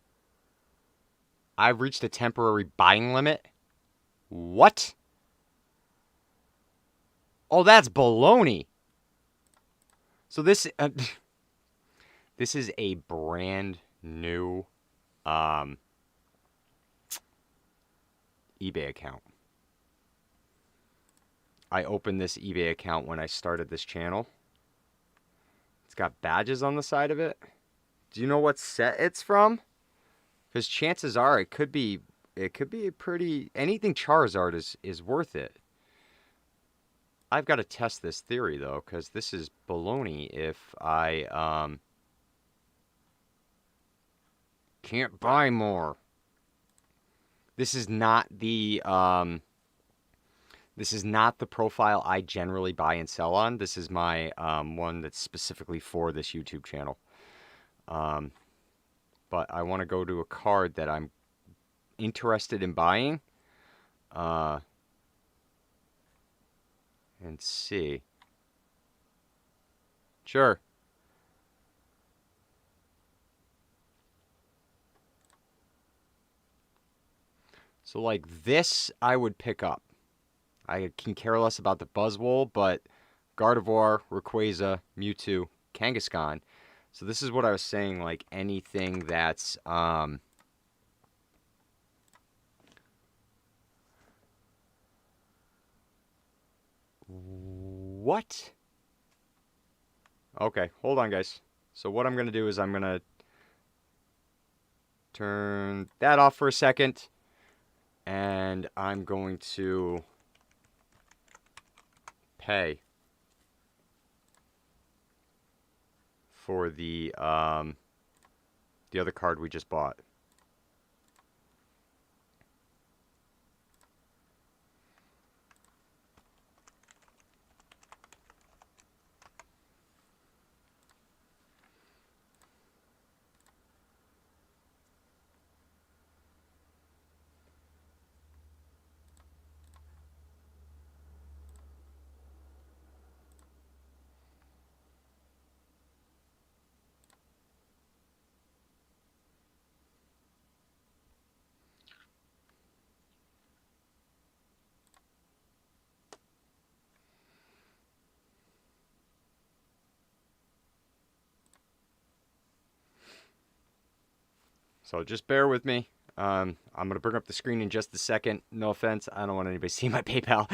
I've reached a temporary buying limit. What? Oh, that's baloney. So this this is a brand new eBay account. I opened this eBay account when I started this channel. It's got badges on the side of it. Do you know what set it's from? Because chances are it could be a pretty, anything Charizard is worth it. I've got to test this theory though, because this is baloney if I can't buy more. This is not the profile I generally buy and sell on. This is my one that's specifically for this YouTube channel. But I want to go to a card that I'm interested in buying. And see. Sure. So like this I would pick up. I can care less about the Buzzwole, but Gardevoir, Rayquaza, Mewtwo, Kangaskhan. So this is what I was saying, like anything that's what? Okay, hold on guys. So what I'm going to do is I'm going to turn that off for a second, and I'm going to pay for the other card we just bought. So just bear with me. I'm going to bring up the screen in just a second. No offense. I don't want anybody to see my PayPal.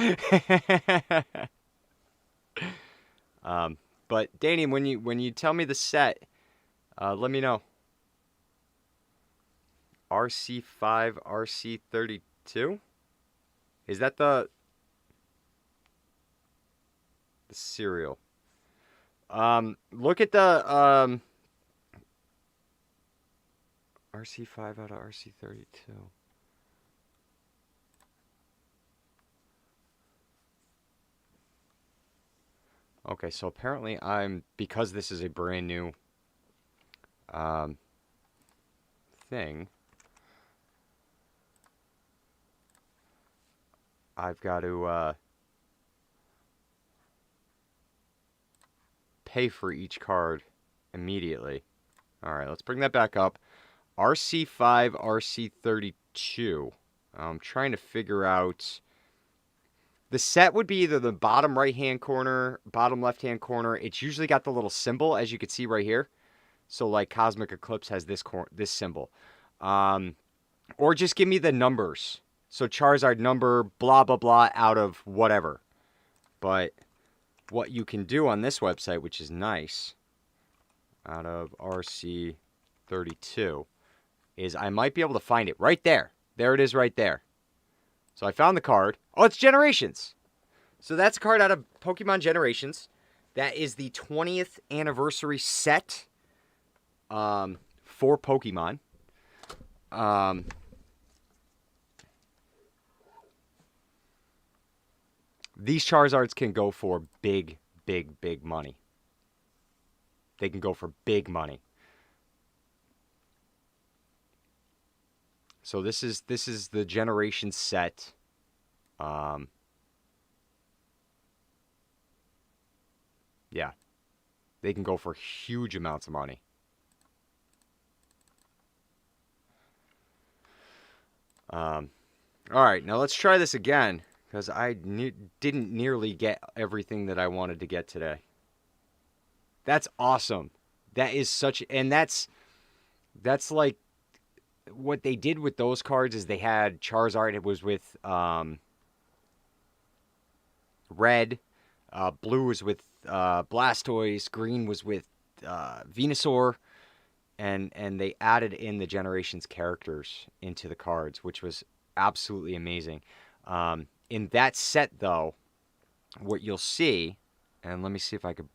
But Danny, when you tell me the set, let me know. RC5, RC32? Is that the cereal? Look at the RC5 out of RC32. Okay, so apparently because this is a brand new thing, I've got to pay for each card immediately. All right, let's bring that back up. RC5, RC32. I'm trying to figure out The set would be either the bottom right-hand corner, bottom left-hand corner. It's usually got the little symbol, as you can see right here. So, like, Cosmic Eclipse has this symbol. Or just give me the numbers. So, Charizard number, blah, blah, blah, out of whatever. But what you can do on this website, which is nice, out of RC32, is I might be able to find it right there. There it is right there. So I found the card. Oh, it's Generations. So that's a card out of Pokemon Generations. That is the 20th anniversary set for Pokemon. These Charizards can go for big, big, big money. They can go for big money. So this is the Generation set. Yeah. They can go for huge amounts of money. All right, now let's try this again, because I didn't nearly get everything that I wanted to get today. That's awesome. That is such... And that's like... What they did with those cards is they had Charizard. It was with red. Blue was with Blastoise. Green was with Venusaur. And they added in the Generations characters into the cards, which was absolutely amazing. In that set, though, what you'll see... And let me see if I could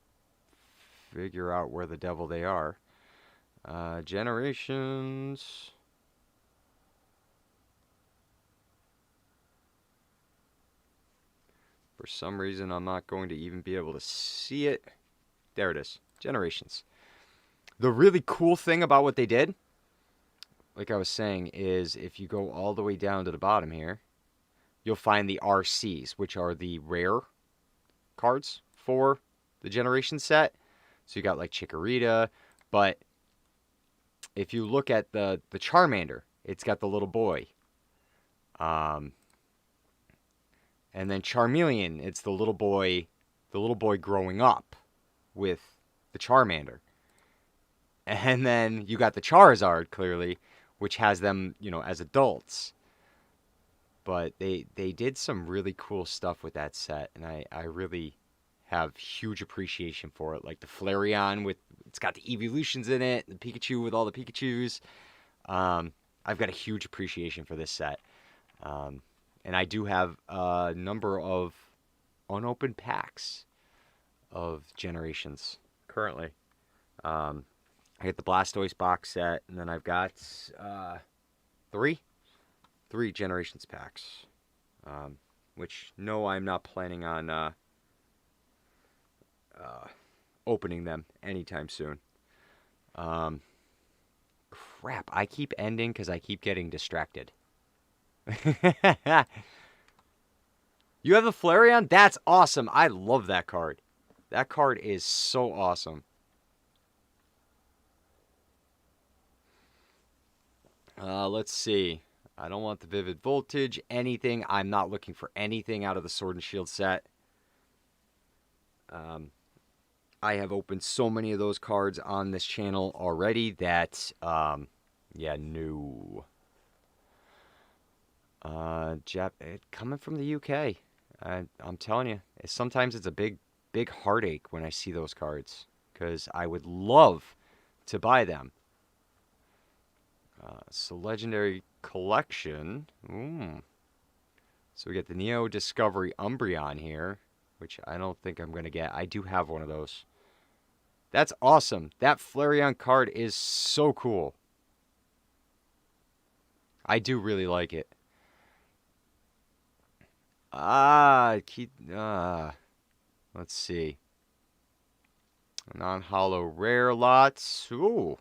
figure out where the devil they are. Generations... For some reason, I'm not going to even be able to see it. There it is. Generations. The really cool thing about what they did, like I was saying, is if you go all the way down to the bottom here, you'll find the RCs, which are the rare cards for the Generation set. So you got like Chikorita, but if you look at the Charmander, it's got the little boy. And then Charmeleon, it's the little boy growing up with the Charmander. And then you got the Charizard, clearly, which has them, as adults. But they did some really cool stuff with that set, and I really have huge appreciation for it. Like the Flareon, it's got the evolutions in it, the Pikachu with all the Pikachus. I've got a huge appreciation for this set. And I do have a number of unopened packs of Generations currently. I got the Blastoise box set, and then I've got three Generations packs. Which, no, I'm not planning on opening them anytime soon. Crap, I keep ending because I keep getting distracted. You have the Flareon? That's awesome. I love that card. That card is so awesome. Let's see. I don't want the Vivid Voltage, anything. I'm not looking for anything out of the Sword and Shield set. I have opened so many of those cards on this channel already that, yeah, no. Coming from the UK, I'm telling you, sometimes it's a big heartache when I see those cards, because I would love to buy them. So Legendary Collection. So we get the Neo Discovery Umbreon here, which I don't think I'm going to get. I do have one of those. That's awesome. That Flareon card is so cool. I do really like it. Let's see. Non-holo rare lots. Ooh.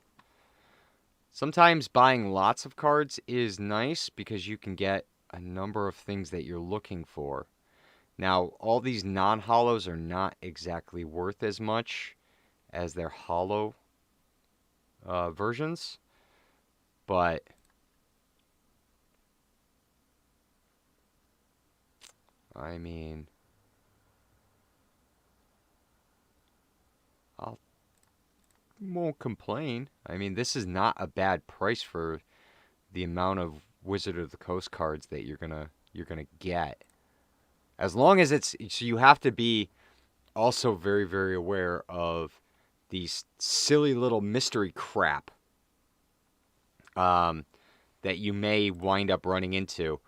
Sometimes buying lots of cards is nice because you can get a number of things that you're looking for. Now, all these non-holos are not exactly worth as much as their holo versions, but I mean, I won't complain. I mean, this is not a bad price for the amount of Wizard of the Coast cards that you're gonna get. As long as it's so you have to be also very, very aware of these silly little mystery crap that you may wind up running into.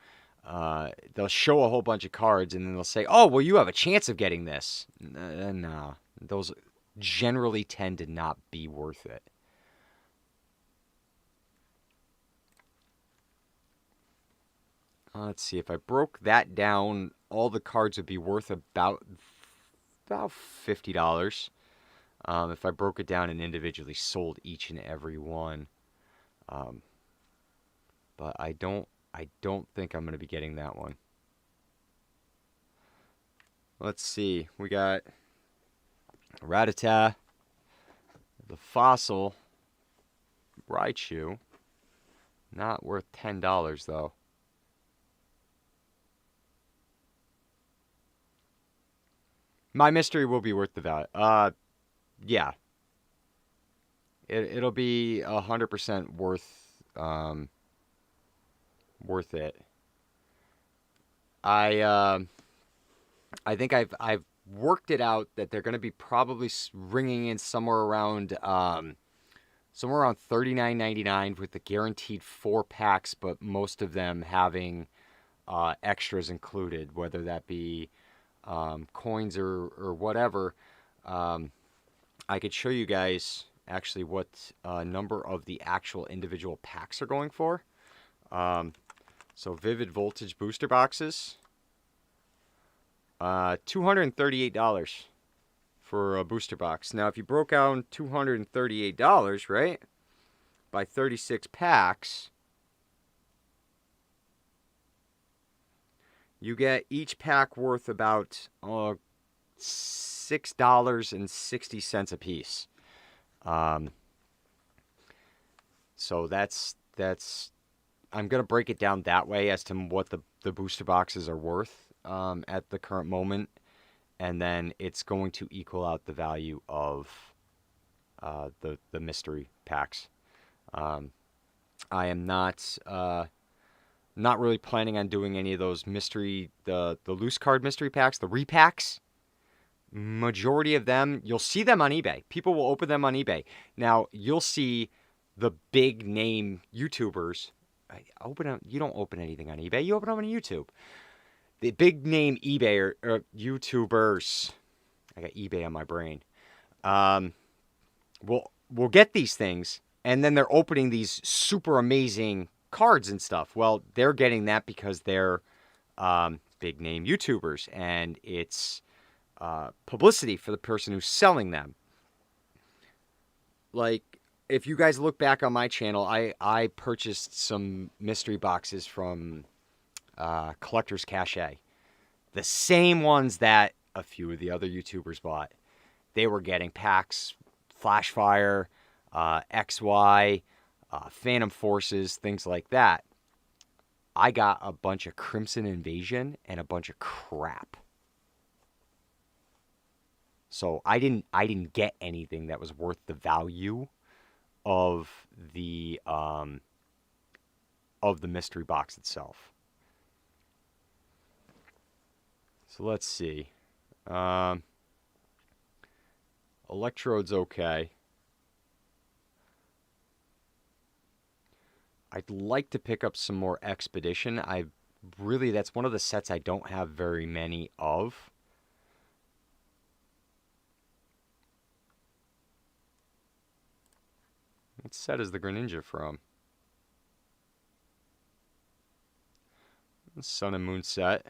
They'll show a whole bunch of cards and then they'll say, "Oh, well, you have a chance of getting this." No, those generally tend to not be worth it. Let's see. If I broke that down, all the cards would be worth about $50. If I broke it down and individually sold each and every one. Um, but I don't think I'm going to be getting that one. Let's see. We got Rattata, the Fossil, Raichu. Not worth $10 though. My mystery will be worth the value. Yeah. It'll be 100% worth it. I think I've worked it out that they're going to be probably ringing in somewhere around $39.99 with the guaranteed 4 packs, but most of them having extras included, whether that be coins or whatever. I could show you guys actually what number of the actual individual packs are going for. So Vivid Voltage booster boxes, $238 for a booster box. Now, if you broke out $238, right, by 36 packs, you get each pack worth about $6.60 a piece. So that's I'm gonna break it down that way as to what the booster boxes are worth at the current moment, and then it's going to equal out the value of the mystery packs. I am not really planning on doing any of those the loose card mystery packs, the repacks. Majority of them, you'll see them on eBay. People will open them on eBay. Now, you'll see the big name YouTubers open them. You don't open anything on eBay. You open them on YouTube. The big name eBay or YouTubers. I got eBay on my brain. Will get these things, and then they're opening these super amazing cards and stuff. Well, they're getting that because they're big name YouTubers, and it's publicity for the person who's selling them. Like, if you guys look back on my channel, I purchased some mystery boxes from Collector's Cache. The same ones that a few of the other YouTubers bought. They were getting packs, Flashfire, XY, Phantom Forces, things like that. I got a bunch of Crimson Invasion and a bunch of crap. So I didn't get anything that was worth the value of the mystery box itself. So let's see. Electrode's okay. I'd like to pick up some more Expedition. That's one of the sets I don't have very many of. What set is the Greninja from? Sun and Moon set.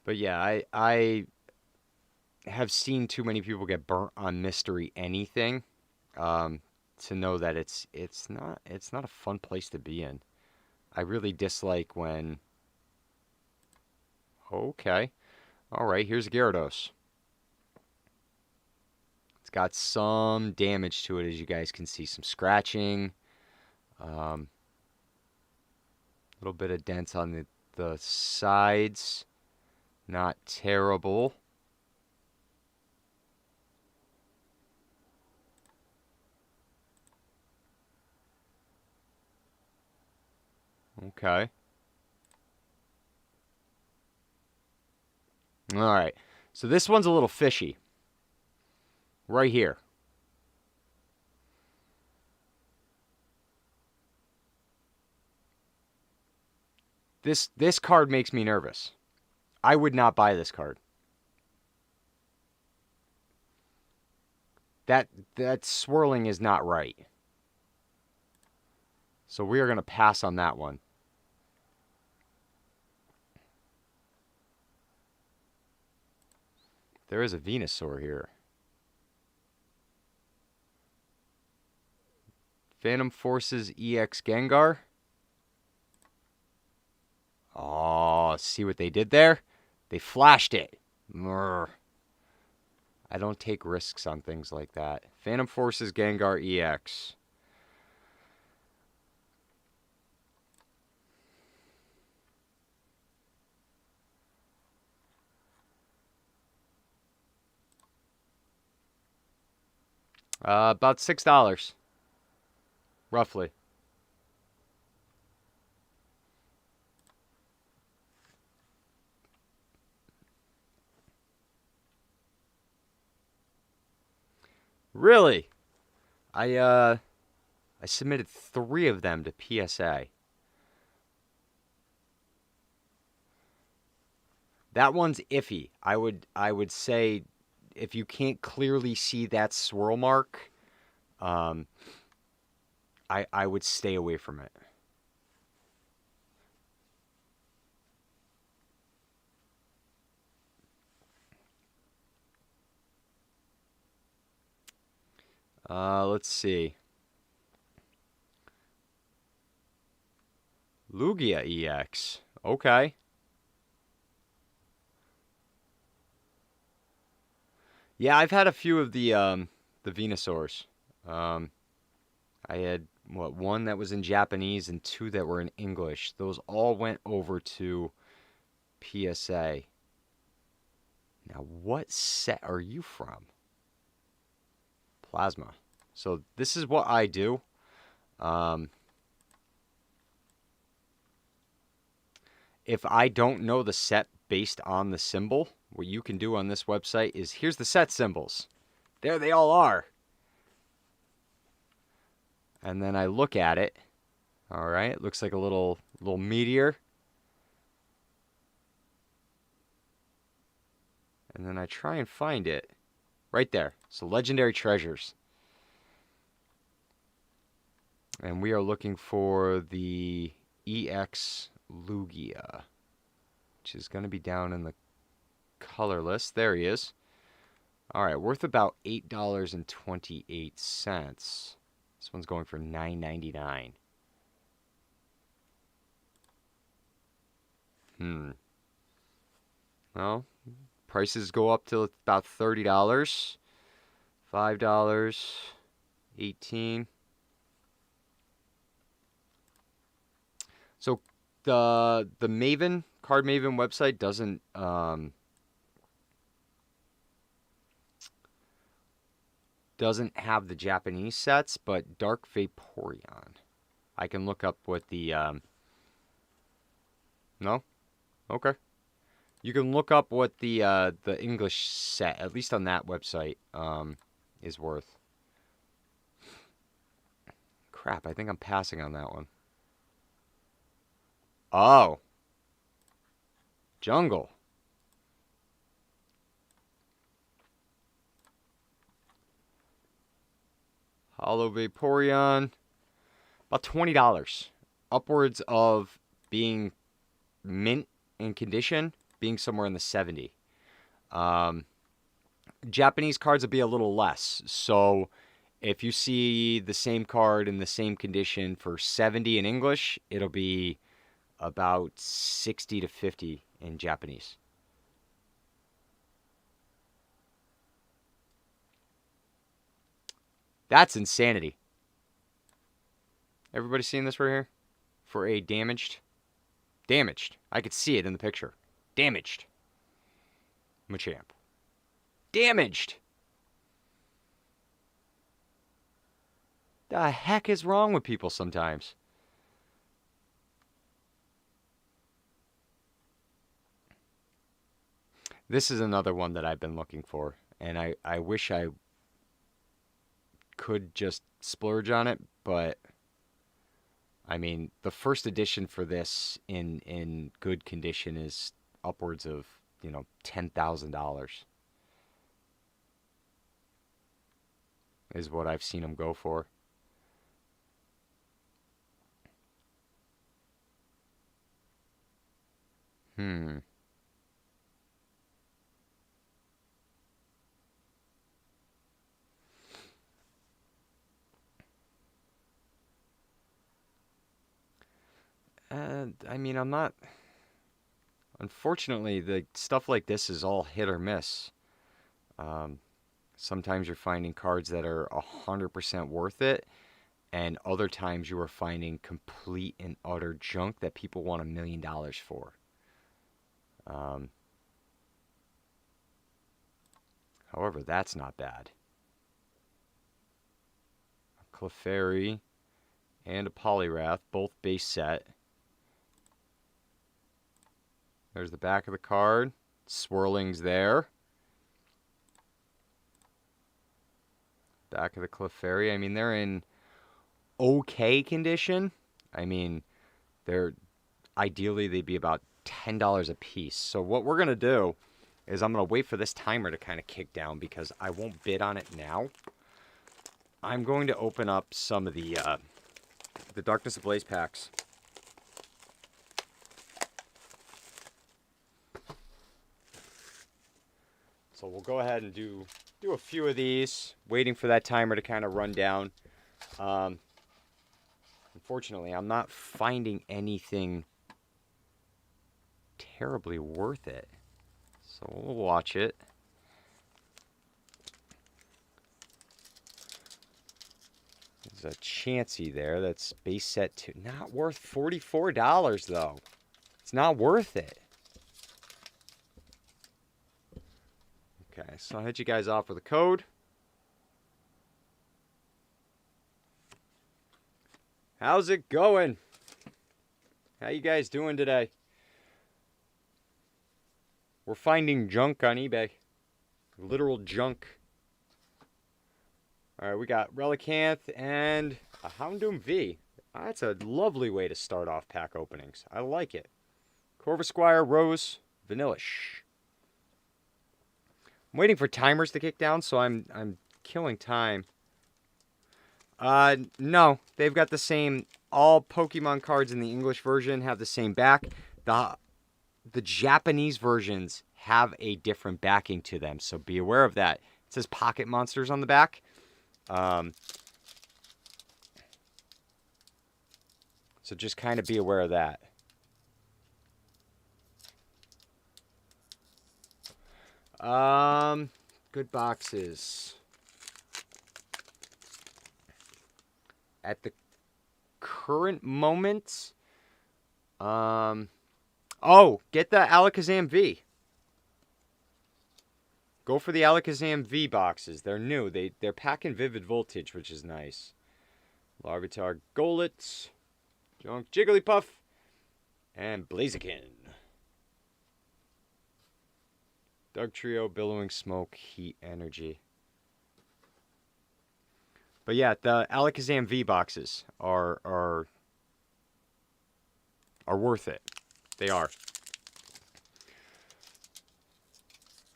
But yeah, I have seen too many people get burnt on mystery anything to know that it's not a fun place to be in. I really dislike when. Okay. All right, here's Gyarados. It's got some damage to it, as you guys can see, some scratching. Little bit of dents on the sides. Not terrible. Okay. All right. So this one's a little fishy. Right here. This card makes me nervous. I would not buy this card. That swirling is not right. So we are going to pass on that one. There is a Venusaur here. Phantom Forces EX Gengar. Oh, see what they did there? They flashed it. Murr. I don't take risks on things like that. Phantom Forces Gengar EX. About $6, roughly. Really? I submitted 3 of them to PSA. That one's iffy. I would say if you can't clearly see that swirl mark, I would stay away from it. Let's see. Lugia EX. Okay. Yeah, I've had a few of the Venusaurs. I had one that was in Japanese and 2 that were in English. Those all went over to PSA. Now, what set are you from? Plasma. So this is what I do. If I don't know the set based on the symbol, what you can do on this website is here's the set symbols. There they all are. And then I look at it. All right, it looks like a little meteor. And then I try and find it. Right there. So Legendary Treasures. And we are looking for the EX Lugia, which is going to be down in the color list. There he is. All right, worth about $8.28. This one's going for $9.99. Well, prices go up to about $30. $5, $18. So the Maven, Card Maven website doesn't have the Japanese sets, but Dark Vaporeon. I can look up what the no? Okay. You can look up what the English set, at least on that website, is worth. Crap, I think I'm passing on that one. Oh. Jungle. Hollow Vaporeon. About $20. Upwards of being mint in condition, being somewhere in the 70. Japanese cards will be a little less. So if you see the same card in the same condition for 70 in English, it'll be about 60 to 50 in Japanese. That's insanity. Everybody seeing this right here? For a damaged. Damaged. I could see it in the picture. Damaged. Machamp. Damaged. The heck is wrong with people sometimes? This is another one that I've been looking for, and I wish I could just splurge on it, but I mean, the first edition for this in good condition is upwards of, $10,000 is what I've seen them go for. Hmm. I mean, I'm not. Unfortunately, the stuff like this is all hit or miss. Um, Sometimes you're finding cards that are 100% worth it, and other times you are finding complete and utter junk that people want $1 million for. Um, However, that's not bad. A Clefairy and a Poliwrath, both base set. There's the back of the card. Swirling's there. Back of the Clefairy. I mean, they're in okay condition. I mean, ideally they'd be about $10 a piece. So what we're going to do is I'm going to wait for this timer to kind of kick down because I won't bid on it now. I'm going to open up some of the Darkness Ablaze packs. So we'll go ahead and do a few of these, waiting for that timer to kind of run down. Unfortunately, I'm not finding anything terribly worth it. So we'll watch it. There's a Chansey there. That's base set 2. Not worth $44, though. It's not worth it. Okay, so I'll hit you guys off with a code. How's it going? How you guys doing today? We're finding junk on eBay. Literal junk. Alright, we got Relicanth and a Houndoom V. That's a lovely way to start off pack openings. I like it. Corvisquire, Rose, Vanillish. I'm waiting for timers to kick down, so I'm killing time. No, they've got the same. All Pokemon cards in the English version have the same back. The Japanese versions have a different backing to them, so be aware of that. It says Pocket Monsters on the back. So just kind of be aware of that. Good boxes. At the current moment, oh, get the Alakazam V. Go for the Alakazam V boxes. They're new. They're packing Vivid Voltage, which is nice. Larvitar, Golett, Junk, Jigglypuff, and Blaziken. Dark Trio, Billowing Smoke, Heat Energy. But yeah, the Alakazam V boxes are worth it. They are.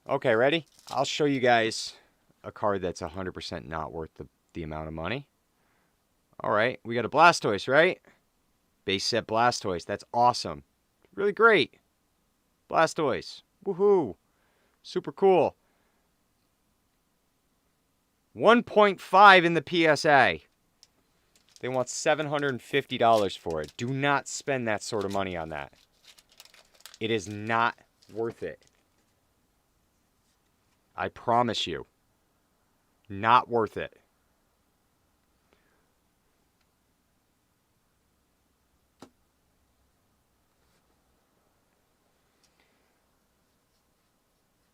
Okay, ready? I'll show you guys a card that's 100% not worth the amount of money. All right, we got a Blastoise, right? Base set Blastoise. That's awesome. Really great. Blastoise. Woohoo. Super cool. 1.5 in the PSA. They want $750 for it. Do not spend that sort of money on that. It is not worth it. I promise you. Not worth it.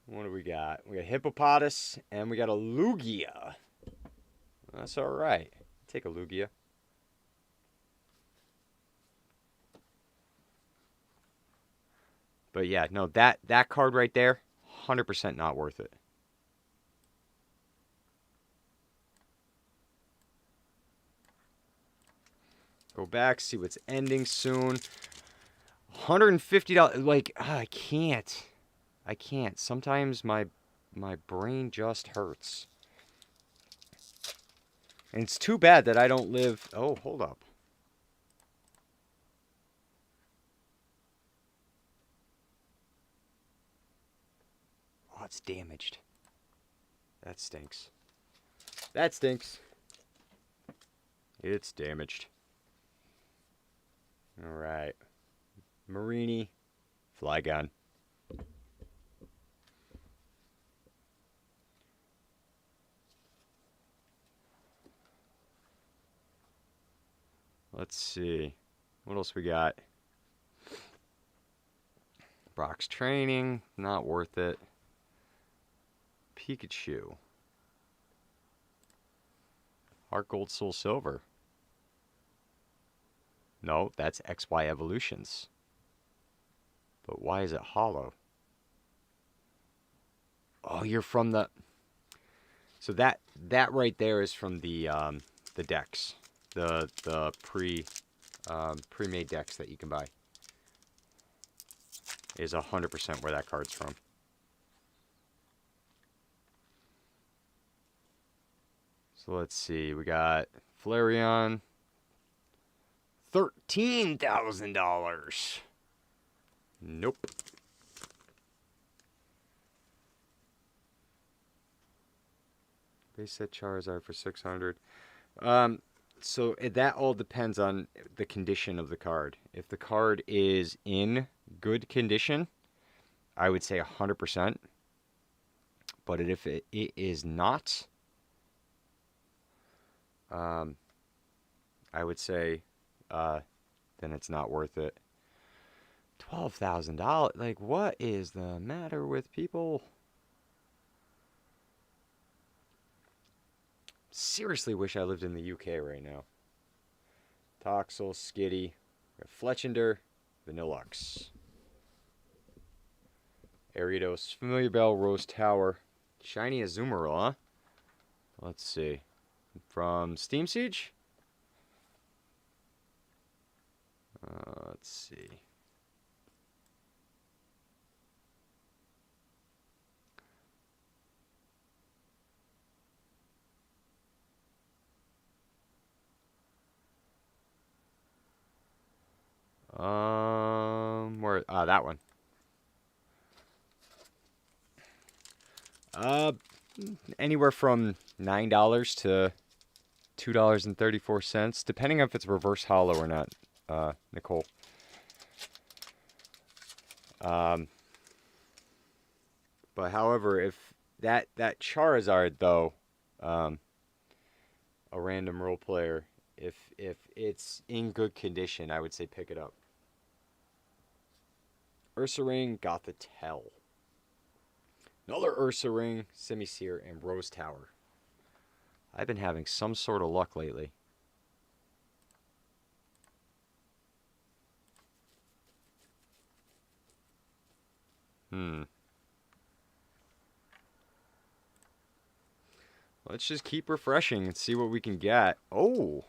What do we got? We got Hippopotamus and we got a Lugia. That's all right. Take a Lugia. But yeah, no, that card right there, 100% not worth it. Go back, see what's ending soon. $150. Like, I can't. I can't. Sometimes my brain just hurts. And it's too bad that I don't live. Oh, hold up. Oh, it's damaged. That stinks. That stinks. It's damaged. All right. Marini, Flygon. Let's see. What else we got? Brock's Training, not worth it. Pikachu. Heart Gold, Soul Silver. No, that's XY Evolutions. But why is it hollow? Oh, you're from the... So that right there is from the decks. The pre-made decks that you can buy. Is 100% where that card's from. So let's see. We got Flareon. $13,000. Nope. Base set Charizard for 600. So that all depends on the condition of the card. If the card is in good condition, I would say 100%. But if it is not, I would say then it's not worth it. $12,000. Like, what is the matter with people? Seriously wish I lived in the UK right now. Toxel, Skitty, Fletchinder, Vanillux. Ariados, Familiar Bell, Rose Tower, Shiny Azumarill, huh? Let's see. From Steam Siege? Let's see. Where? That one. Anywhere from $9 to $2.34, depending on if it's reverse hollow or not, Nicole. But however, if that Charizard though, a random role player, if it's in good condition, I would say pick it up. Ursaring, Gothitelle. Another Ursaring, Simisear, and Rose Tower. I've been having some sort of luck lately. Let's just keep refreshing and see what we can get. Oh!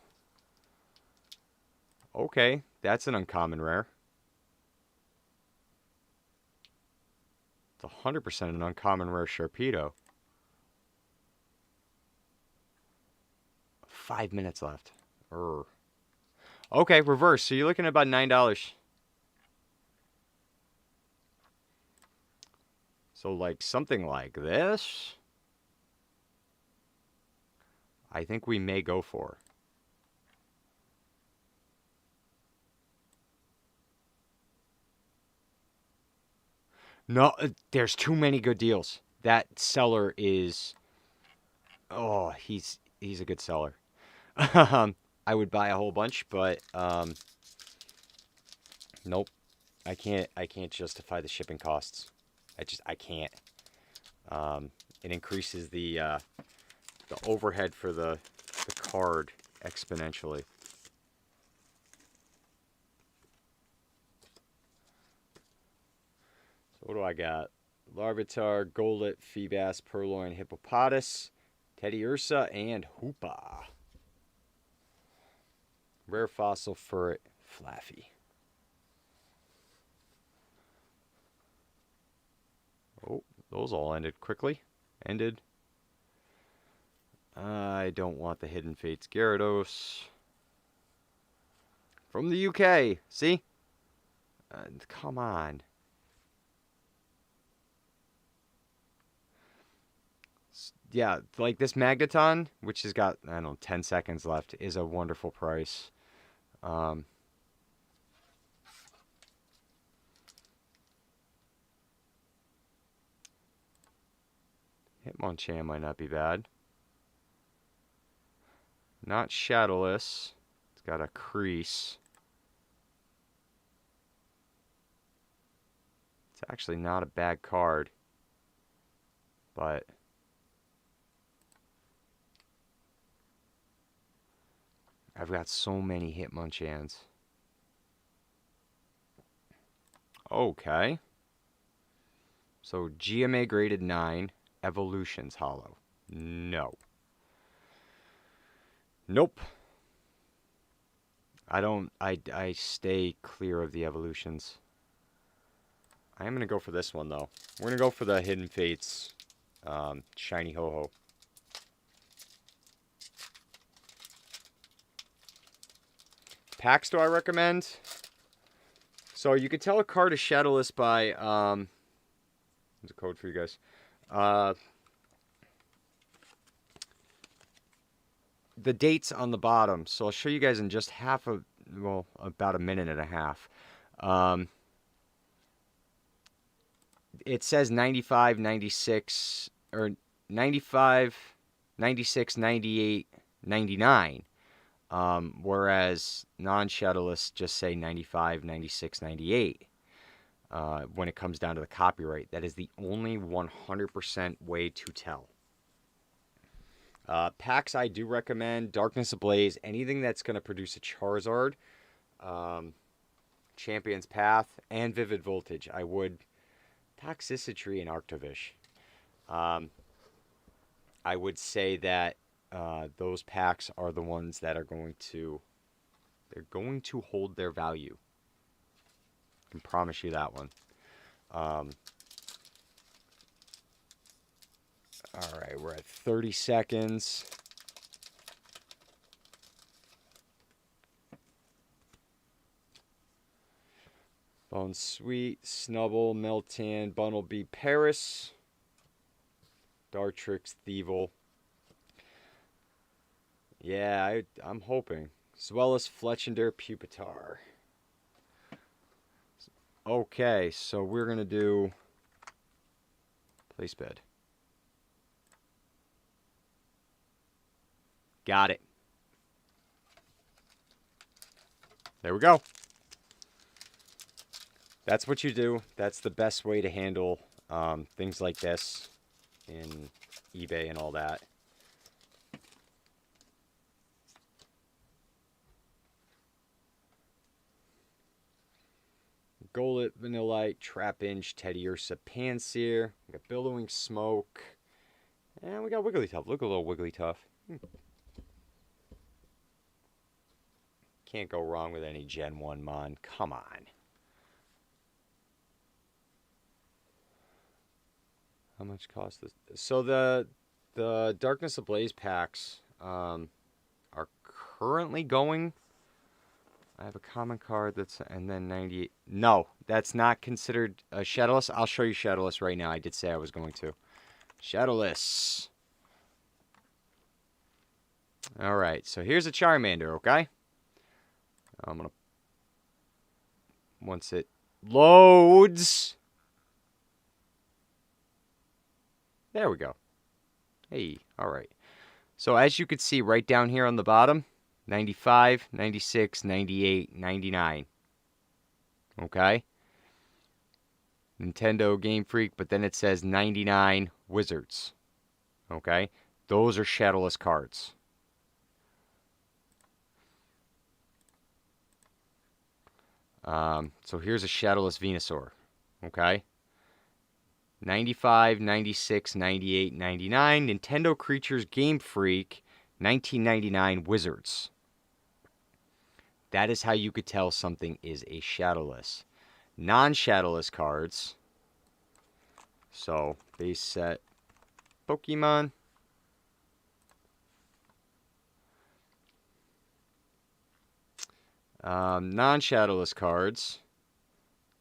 Okay, that's an uncommon rare. It's 100% an uncommon rare Sharpedo. 5 minutes left. Okay, reverse. So you're looking at about $9. So like something like this, I think we may go for. No, there's too many good deals. That seller is... Oh, he's a good seller. I would buy a whole bunch, but nope. I can't justify the shipping costs. I can't. It increases the overhead for the card exponentially. So what do I got? Larvitar, Golett, Feebas, Purloin, Hippopotas, Teddy Ursa, and Hoopa. Rare Fossil, Furret, Flaffy. Oh, those all ended quickly. Ended. I don't want the Hidden Fates Gyarados. From the UK. See? Come on. Yeah, like this Magneton, which has got, I don't know, 10 seconds left, is a wonderful price. Hitmonchan might not be bad. Not Shadowless. It's got a crease. It's actually not a bad card. But I've got so many Hitmonchans. Okay. So GMA graded 9. Evolutions hollow. No. Nope. I stay clear of the evolutions. I am going to go for this one, though. We're going to go for the Hidden Fates Shiny Ho-Ho. Packs do I recommend? So you could tell a card is shadowless by... there's a code for you guys. The dates on the bottom. So I'll show you guys in just about a minute and a half. It says 95, 96, or 95, 96, 98, 99. Whereas non-shadowless just say 95, 96, 98. When it comes down to the copyright. That is the only 100% way to tell. Packs I do recommend. Darkness Ablaze. Anything that's going to produce a Charizard. Champion's Path. And Vivid Voltage. I would... Toxicity and Arctovish. I would say that those packs are the ones that are going to... They're going to hold their value. I can promise you that one. Alright, we're at 30 seconds. Bone Sweet, Snubble, Meltan, Bunnelby, Paris, Dartrix, Thievul. Yeah, I'm hoping. Zweilous, Fletchinder, Pupitar. Okay, so we're going to do place bed. Got it. There we go. That's what you do. That's the best way to handle things like this in eBay and all that. Golett, Vanillite, Trapinch, Teddy Ursa, Pansear. We got Billowing Smoke. And we got Wigglytuff. Look a little Wigglytuff. Can't go wrong with any Gen 1 Mon. Come on. How much cost this? So the Darkness Ablaze packs are currently going. I have a common card that's, and then 98. No, that's not considered Shadowless. I'll show you Shadowless right now. I did say I was going to. Shadowless. All right, so here's a Charmander, okay? I'm going to, once it loads. There we go. Hey, all right. So as you can see right down here on the bottom, 95, 96, 98, 99. Okay? Nintendo Game Freak, but then it says 99 Wizards. Okay? Those are shadowless cards. So here's a shadowless Venusaur. Okay? 95, 96, 98, 99. Nintendo Creatures Game Freak, 1999 Wizards. That is how you could tell something is a shadowless. Non-shadowless cards. So, base set Pokemon. Non-shadowless cards.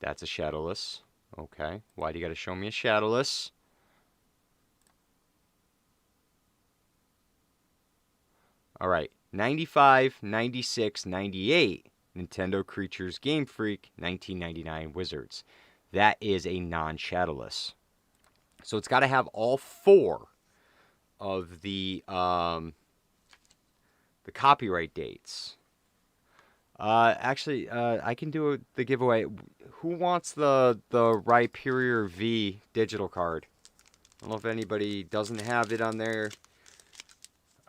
That's a shadowless. Okay. Why do you got to show me a shadowless? All right. 95, 96, 98. Nintendo Creatures Game Freak, 1999 Wizards. That is a non-shadowless. So it's got to have all four of the copyright dates. Actually, I can do the giveaway. Who wants the Rhyperior V digital card? I don't know if anybody doesn't have it on there.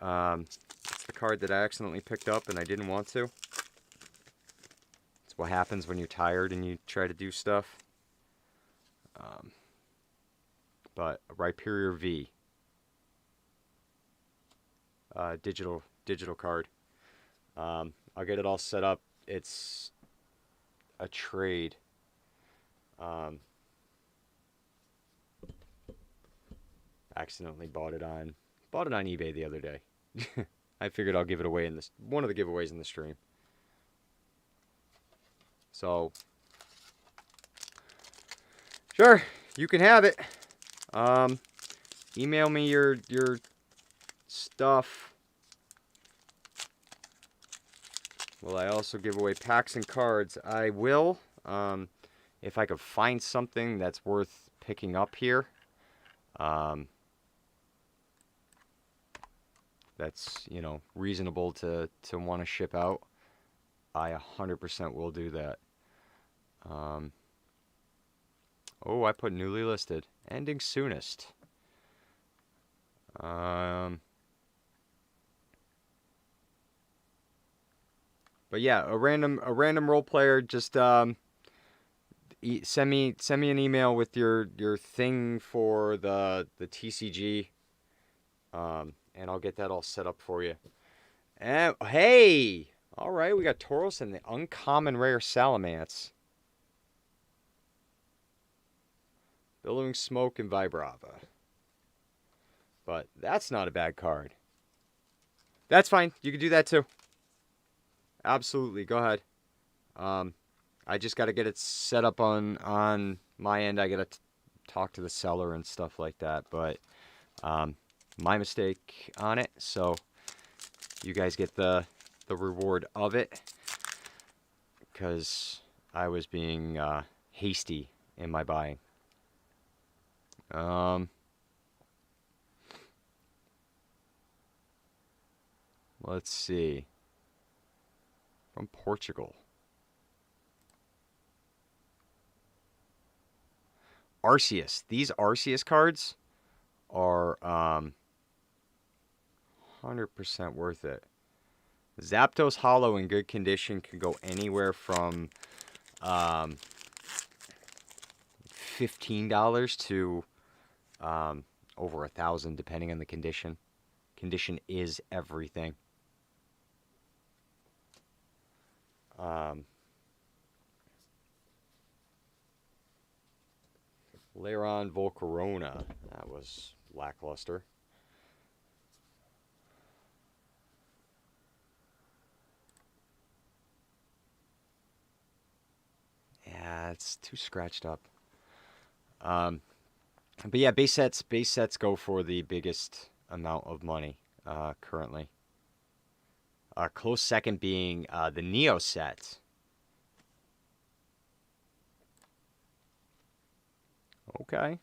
It's the card that I accidentally picked up and I didn't want to. It's what happens when you're tired and you try to do stuff. But Rhyperior V digital card. I'll get it all set up. It's a trade. Accidentally bought it on eBay the other day. I figured I'll give it away in this one of the giveaways in the stream. So sure, you can have it. Email me your stuff. Will I also give away packs and cards? I will. If I could find something that's worth picking up here. That's, reasonable to want to ship out. I 100% will do that. Oh, I put newly listed. Ending soonest. But yeah, a random role player, just send me an email with your thing for the TCG, and I'll get that all set up for you. And hey, all right, we got Tauros and the uncommon rare Salamence, Billowing Smoke and Vibrava. But that's not a bad card. That's fine. You can do that too. Absolutely, go ahead. I just got to get it set up on my end. I got to talk to the seller and stuff like that. But my mistake on it. So you guys get the reward of it, because I was being hasty in my buying. Let's see. From Portugal. Arceus. These Arceus cards are 100% worth it. Zapdos Hollow in good condition can go anywhere from $15 to over $1,000, depending on the condition. Condition is everything. Lairon Volcarona. That was lackluster. Yeah, it's too scratched up. But yeah, base sets go for the biggest amount of money currently. Close second being the Neo set. Okay.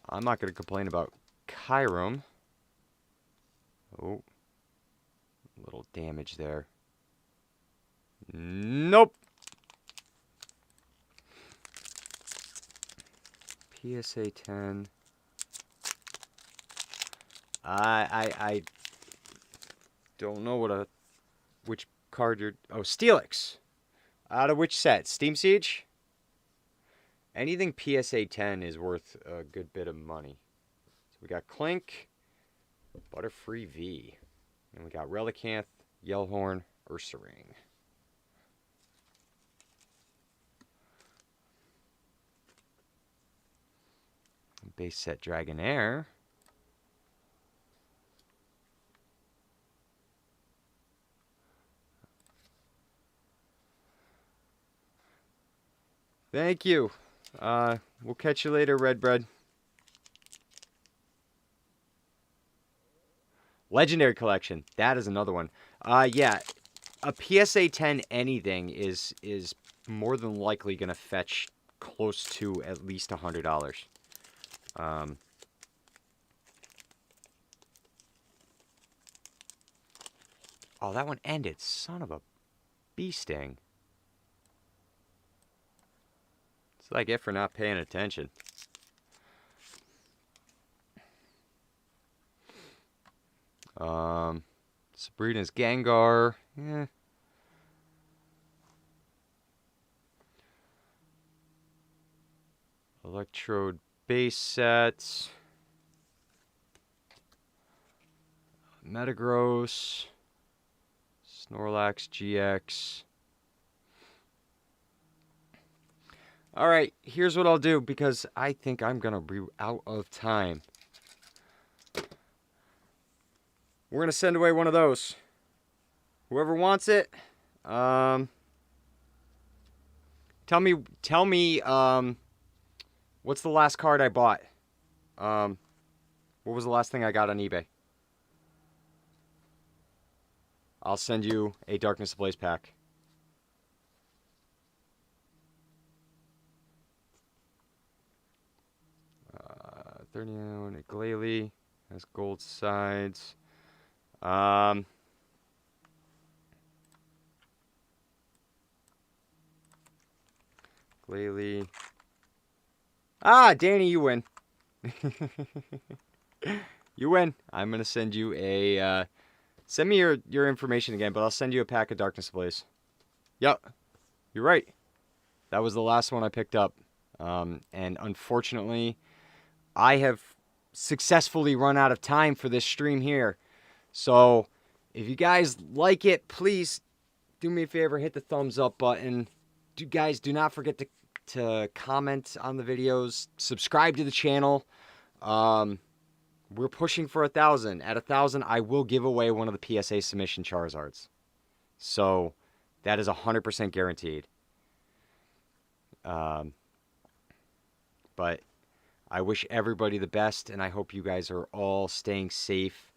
I'm not going to complain about Kyurem. Oh. A little damage there. Nope. PSA 10. I don't know which card you're... Oh, Steelix. Out of which set? Steam Siege? Anything PSA 10 is worth a good bit of money. So we got Clink, Butterfree V. And we got Relicanth, Yellhorn, Ursaring. Base set Dragonair. Thank you. We'll catch you later, Redbread. Legendary Collection. That is another one. Yeah. A PSA 10 anything is more than likely going to fetch close to at least $100. Oh, that one ended. Son of a bee sting. That's what I get for not paying attention. Sabrina's Gengar. Yeah. Electrode base sets. Metagross. Snorlax GX. Alright, here's what I'll do because I think I'm going to be out of time. We're going to send away one of those. Whoever wants it, tell me, what's the last card I bought? What was the last thing I got on eBay? I'll send you a Darkness Ablaze pack. Uh, 31 Glalie has gold sides. Glalie. Ah, Danny, you win. You win. I'm gonna send you a. Send me your information again, but I'll send you a pack of Darkness Ablaze. Yep, you're right. That was the last one I picked up, and unfortunately, I have successfully run out of time for this stream here. So, if you guys like it, please do me a favor, hit the thumbs up button. Guys, do not forget to comment on the videos, subscribe to the channel. We're pushing for 1,000. At 1,000, I will give away one of the PSA submission Charizards. So, that is 100% guaranteed. But I wish everybody the best, and I hope you guys are all staying safe.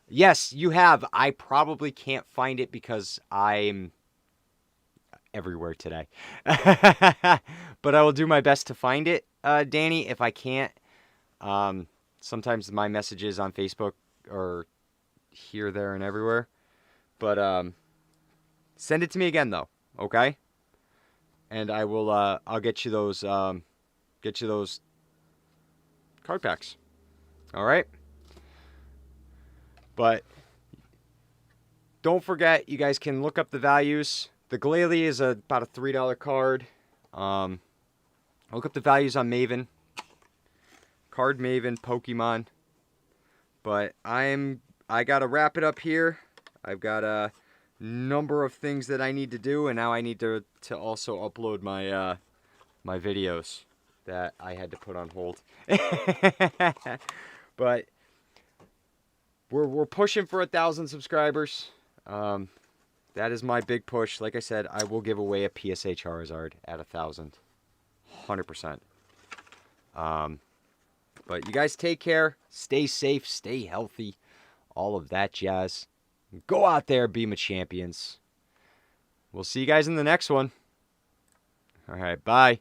Yes, you have. I probably can't find it because I'm everywhere today. But I will do my best to find it, Danny. If I can't, sometimes my messages on Facebook are here, there, and everywhere. But send it to me again, though. Okay? And I will. I'll get you those. Get you those card packs. All right. But don't forget, you guys can look up the values. The Glalie is about a $3 card. Look up the values on Maven. Card Maven, Pokemon. But I gotta wrap it up here. I've got a number of things that I need to do, and now I need to also upload my my videos that I had to put on hold. But we're pushing for 1,000 subscribers. That is my big push. Like I said, I will give away a PSA Charizard at 1,000. 100%. But you guys take care. Stay safe. Stay healthy. All of that jazz. Go out there, be Machampions. We'll see you guys in the next one. All right, bye.